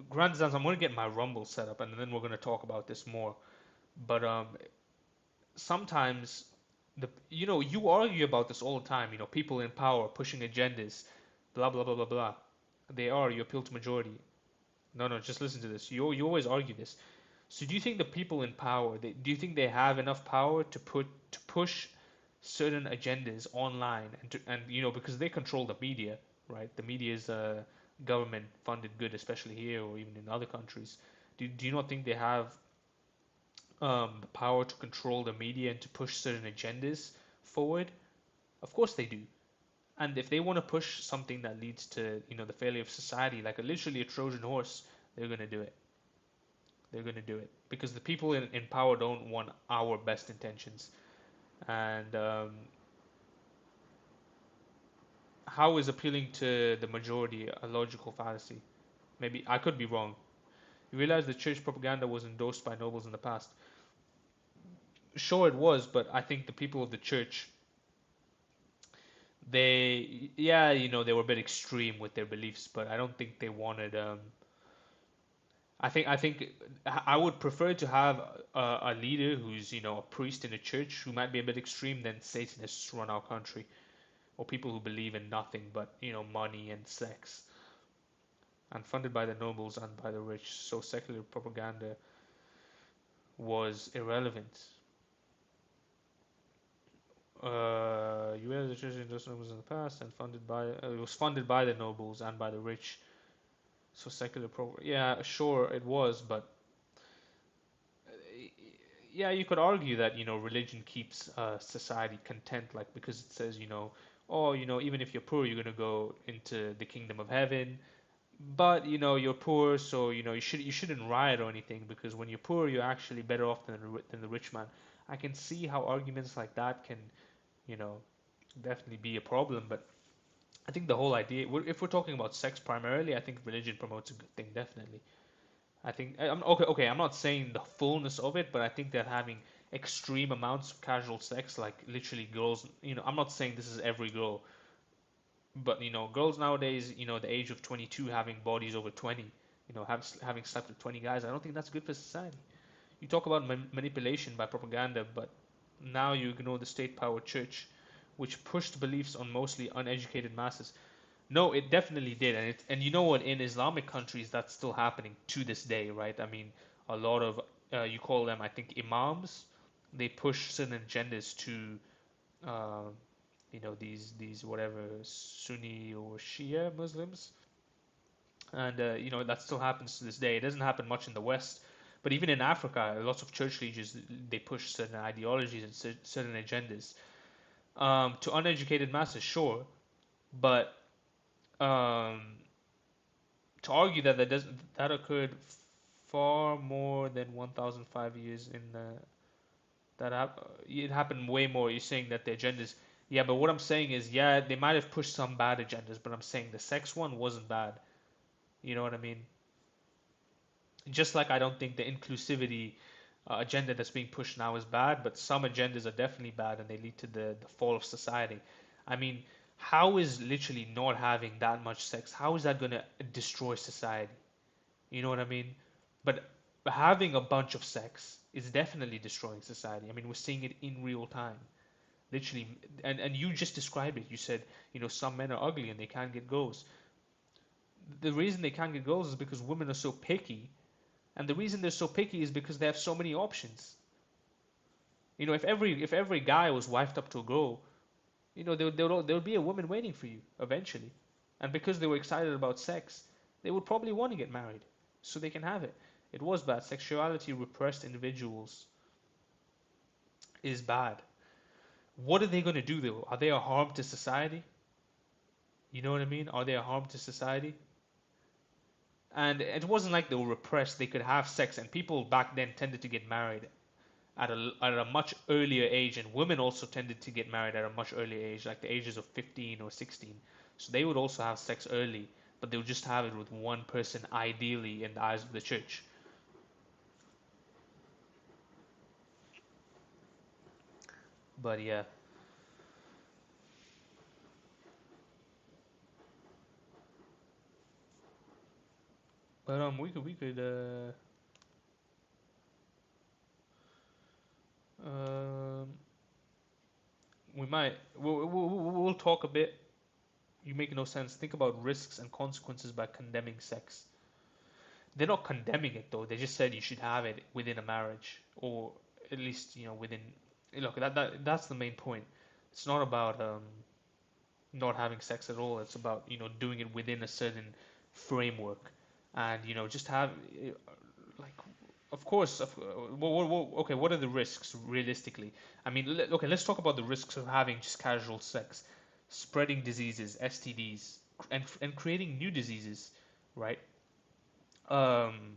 grandsons, I'm going to get my Rumble set up, and then we're going to talk about this more. But sometimes you argue about this all the time. People in power pushing agendas, blah blah blah blah blah. You appeal to majority. No, no, just listen to this. You always argue this. So do you think the people in power, do you think they have enough power to push certain agendas online and because they control the media, right? The media is government funded good, especially here or even in other countries. Do you not think they have the power to control the media and to push certain agendas forward? Of course they do. And if they want to push something that leads to the failure of society, like literally a Trojan horse, they're going to do it. They're going to do it because the people in power don't want our best intentions. And how is appealing to the majority a logical fallacy? Maybe I could be wrong. You realize the church propaganda was endorsed by nobles in the past. Sure, it was, but I think the people of the church, they were a bit extreme with their beliefs, but I don't think they wanted. I think I would prefer to have a leader who's a priest in a church who might be a bit extreme than Satanists run our country, or people who believe in nothing but money and sex, and funded by the nobles and by the rich. So secular propaganda was irrelevant. U.S. the church endorsed nobles in the past and it was funded by the nobles and by the rich. So secular yeah, sure it was, but yeah, you could argue that religion keeps society content, like because it says oh even if you're poor, you're gonna go into the kingdom of heaven. But you're poor, so you shouldn't riot or anything because when you're poor, you're actually better off than the rich man. I can see how arguments like that can you know definitely be a problem, but I think the whole idea, if we're talking about sex primarily, I think religion promotes a good thing, definitely. I think I'm okay. I'm not saying the fullness of it, but I think that having extreme amounts of casual sex, like literally girls, I'm not saying this is every girl, but girls nowadays, the age of 22 having bodies over 20, having slept with 20 guys, I don't think that's good for society. You talk about manipulation by propaganda, but now you ignore the state-powered church, which pushed beliefs on mostly uneducated masses. No, it definitely did, and you know what? In Islamic countries, that's still happening to this day, right? I mean, a lot of you call them, I think, imams. They push certain agendas to, uh, these whatever Sunni or Shia Muslims, and that still happens to this day. It doesn't happen much in the West, but even in Africa, lots of church leaders they push certain ideologies and certain agendas to uneducated masses, sure, but um, to argue that that occurred far more than 1,005 years in it happened way more. You're saying that the agendas, yeah, but what I'm saying is, yeah, they might have pushed some bad agendas, but I'm saying the sex one wasn't bad. You know what I mean? Just like I don't think the inclusivity agenda that's being pushed now is bad, but some agendas are definitely bad and they lead to the fall of society. I mean, how is literally not having that much sex, how is that going to destroy society? You know what I mean? But having a bunch of sex is definitely destroying society. I mean, we're seeing it in real time. Literally, and you just described it. You said, some men are ugly and they can't get girls. The reason they can't get girls is because women are so picky, and the reason they're so picky is because they have so many options. If every guy was wifed up to a girl, there would be a woman waiting for you eventually, and because they were excited about sex, they would probably want to get married so they can have it. It was bad. Sexuality repressed individuals is bad. What are they going to do though? Are they a harm to society? You know what I mean? Are they a harm to society? And it wasn't like they were repressed. They could have sex, and people back then tended to get married at a much earlier age, and women also tended to get married at a much earlier age, like the ages of 15 or 16. So they would also have sex early, but they would just have it with one person, ideally in the eyes of the church. But yeah. But um we might we'll talk a bit. You make no sense. Think about risks and consequences by condemning sex. They're not condemning it though. They just said you should have it within a marriage, or at least within. Look, that's the main point. It's not about not having sex at all. It's about doing it within a certain framework, and just have like. Of course, okay. What are the risks realistically? I mean, okay. Let's talk about the risks of having just casual sex, spreading diseases, STDs, and creating new diseases, right? Um,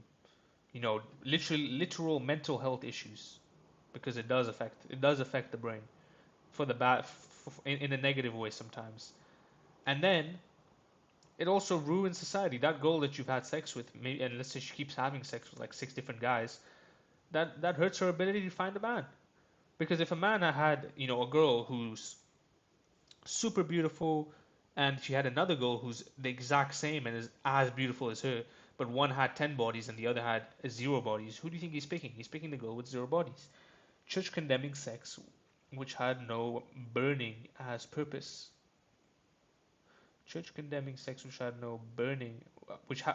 literal mental health issues, because it does affect the brain for the bad, in a negative way sometimes. And then it also ruins society. That girl that you've had sex with, maybe, and let's say she keeps having sex with like 6 different guys, that hurts her ability to find a man. Because if a man had a girl who's super beautiful, and she had another girl who's the exact same and is as beautiful as her, but one had 10 bodies and the other had 0 bodies, who do you think he's picking? He's picking the girl with 0 bodies. Church condemning sex which had no burning as purpose. Church condemning sex which had no burning,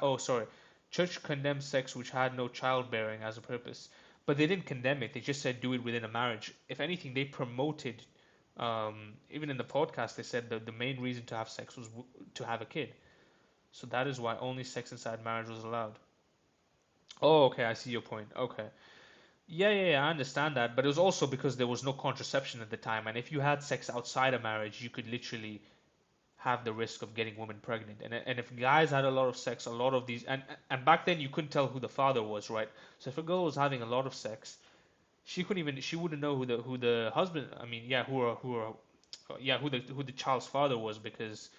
oh sorry, church condemned sex which had no childbearing as a purpose. But they didn't condemn it. They just said do it within a marriage. If anything, they promoted. Even in the podcast, they said that the main reason to have sex was to have a kid. So that is why only sex inside marriage was allowed. Oh, okay, I see your point. Okay. Yeah, yeah, yeah, I understand that. But it was also because there was no contraception at the time. And if you had sex outside of marriage, you could literally have the risk of getting women pregnant. And if guys had a lot of sex, a lot of these, and back then you couldn't tell who the father was, right? So if a girl was having a lot of sex, she wouldn't know who the husband. I mean, yeah, who the child's father was, because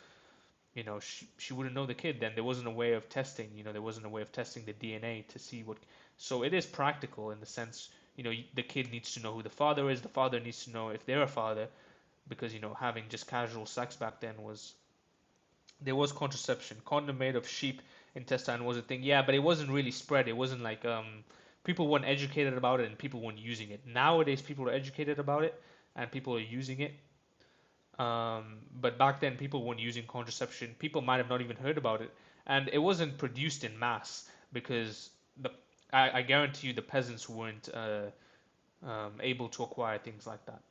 she wouldn't know the kid. Then there wasn't a way of testing. There wasn't a way of testing the DNA to see what. So it is practical in the sense. The kid needs to know who the father is. The father needs to know if they're a father, because having just casual sex back then was, there was contraception. Condom made of sheep intestine was a thing. Yeah, but it wasn't really spread. It wasn't like people weren't educated about it and people weren't using it. Nowadays people are educated about it and people are using it. But back then people weren't using contraception. People might have not even heard about it, and it wasn't produced in mass because I guarantee you the peasants weren't able to acquire things like that.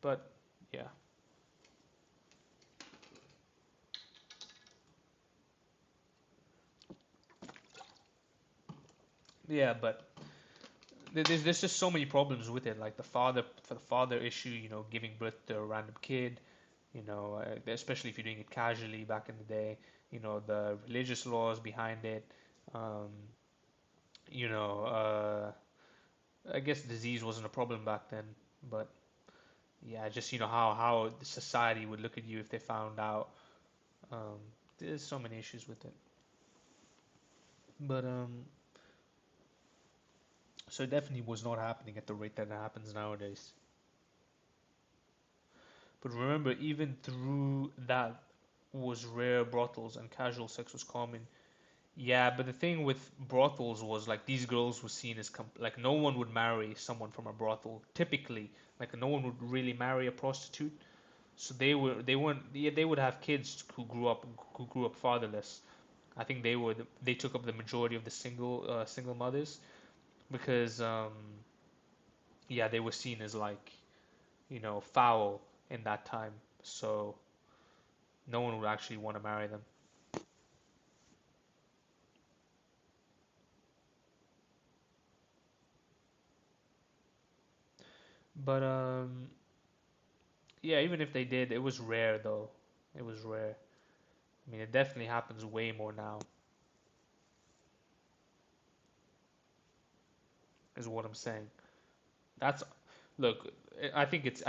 But yeah. Yeah, but there's just so many problems with it, like the father issue, giving birth to a random kid, especially if you're doing it casually back in the day, the religious laws behind it, um, you know, I guess disease wasn't a problem back then, but yeah, just how the society would look at you if they found out. Um, there's so many issues with it, but so it definitely was not happening at the rate that it happens nowadays. But remember, even through that was rare brothels and casual sex was common. Yeah, but the thing with brothels was like these girls were seen as like no one would marry someone from a brothel typically. Like no one would really marry a prostitute. So they weren't yeah, they would have kids who grew up fatherless. I think they took up the majority of the single mothers because yeah, they were seen as like foul in that time. So no one would actually want to marry them. But yeah, even if they did, it was rare though. It was rare. I mean, it definitely happens way more now, is what I'm saying. That's Look, I think it's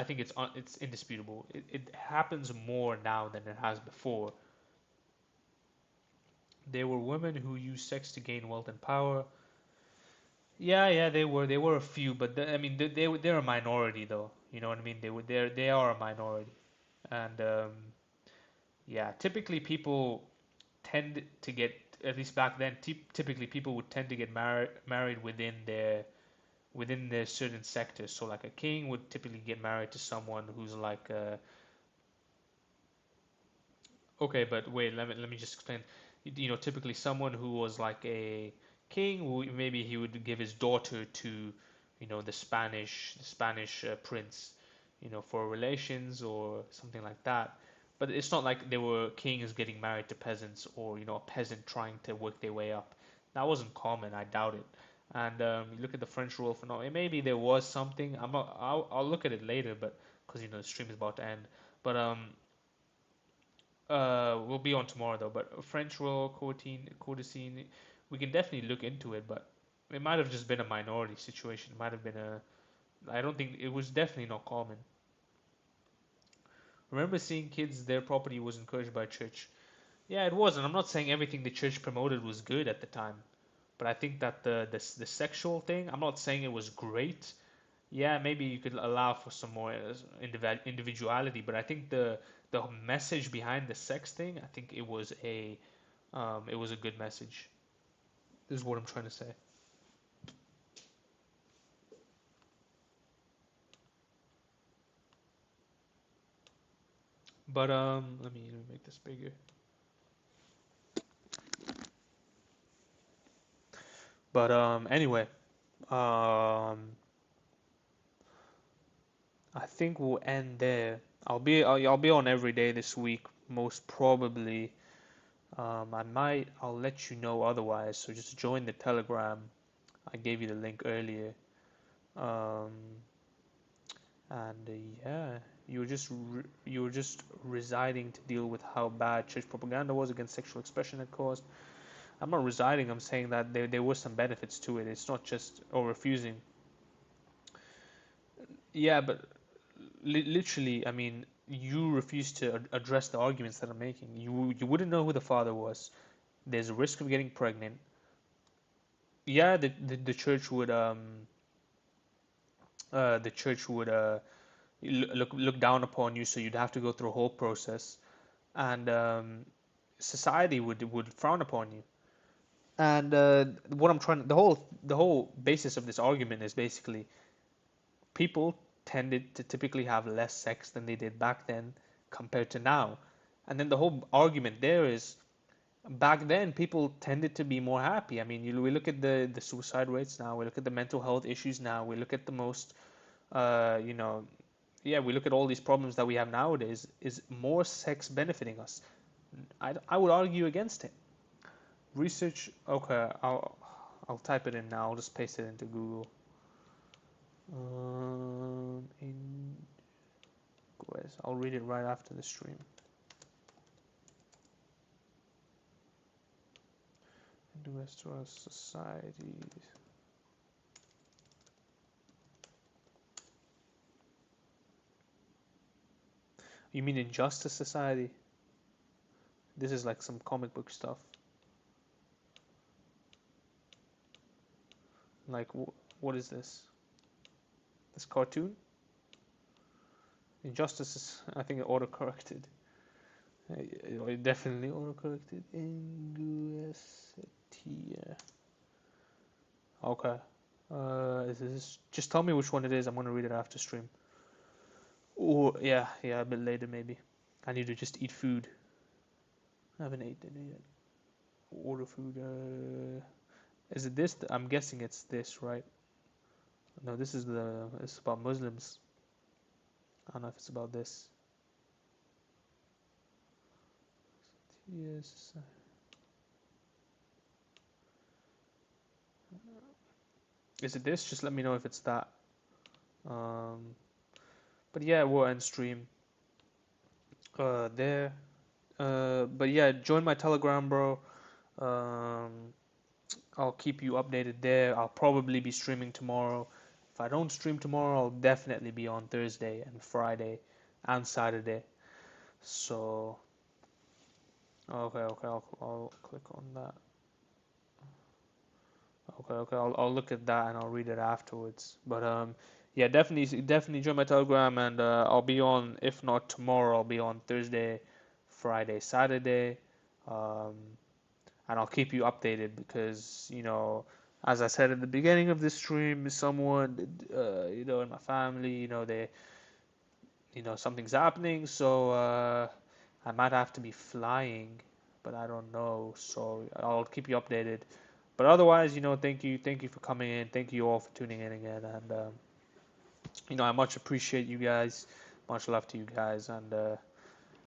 indisputable. It happens more now than it has before. There were women who used sex to gain wealth and power. Yeah, yeah, they were a few, but I mean they're a minority though. You know what I mean? They are a minority, and yeah, typically people tend to get, at least back then, typically people would tend to get married within their certain sectors. So like a king would typically get married to someone who's like okay, but wait, let me just explain. You know, typically someone who was like a king, maybe he would give his daughter to, you know, the Spanish prince, you know, for relations or something like that. But it's not like there were kings getting married to peasants, or, you know, a peasant trying to work their way up. That wasn't common, I doubt it. And you look at the French rule for now, maybe there was something. I'm not. I'll look at it later, but because, you know, the stream is about to end. But we'll be on tomorrow though. But French roll, courtesy, we can definitely look into it. But it might have just been a minority situation. It might have been a. I don't think it was definitely not common. Remember seeing kids, their property was encouraged by church. Yeah, it was, and I'm not saying everything the church promoted was good at the time, but I think that the sexual thing, I'm not saying it was great. Yeah, maybe you could allow for some more individuality, but I think the message behind the sex thing, I think it was a good message. This is what I'm trying to say. But let me make this bigger. But anyway, um I think we'll end there. I'll be on every day this week, most probably. I'll let you know otherwise. So just join the Telegram. I gave you the link earlier. Um, and yeah, you were just residing to deal with how bad church propaganda was against sexual expression it caused. I'm not residing. I'm saying that there were some benefits to it. It's not just or refusing. Yeah, but literally, I mean, you refuse to address the arguments that I'm making. You wouldn't know who the father was. There's a risk of getting pregnant. Yeah, the church would look down upon you, so you'd have to go through a whole process, and society would frown upon you. And what I'm trying, the whole basis of this argument is basically people tended to typically have less sex than they did back then compared to now. And then the whole argument there is back then people tended to be more happy. I mean, we look at the suicide rates now, we look at the mental health issues now, we look at the most, you know, yeah, we look at all these problems that we have nowadays. Is more sex benefiting us? I would argue against it. Research, okay, I'll type it in now. I'll just paste it into Google. In I'll read it right after the stream. Industrial societies. You mean Injustice Society? This is like some comic book stuff. Like, what is this? This cartoon? Injustice is, I think, auto-corrected. It definitely auto-corrected. Inguestia. Okay. Just tell me which one it is. I'm gonna read it after stream. Or yeah, a bit later maybe. I need to just eat food. I haven't eaten dinner yet. Order food. Is it this? I'm guessing it's this, right? No, this is it's about Muslims. I don't know if it's about this. Yes. Is it this? Just let me know if it's that. Um, but yeah, we'll end stream. There. But yeah, join my Telegram, bro. Um, I'll keep you updated there. I'll probably be streaming tomorrow. If I don't stream tomorrow, I'll definitely be on Thursday and Friday and Saturday. So, okay, I'll click on that. Okay, I'll look at that and I'll read it afterwards. But yeah, definitely join my Telegram, and I'll be on. If not tomorrow, I'll be on Thursday, Friday, Saturday, um, and I'll keep you updated because as I said at the beginning of this stream, someone in my family, something's happening, so I might have to be flying, but I don't know, so I'll keep you updated. But otherwise, thank you for coming in, thank you all for tuning in again, and I much appreciate you guys, much love to you guys, and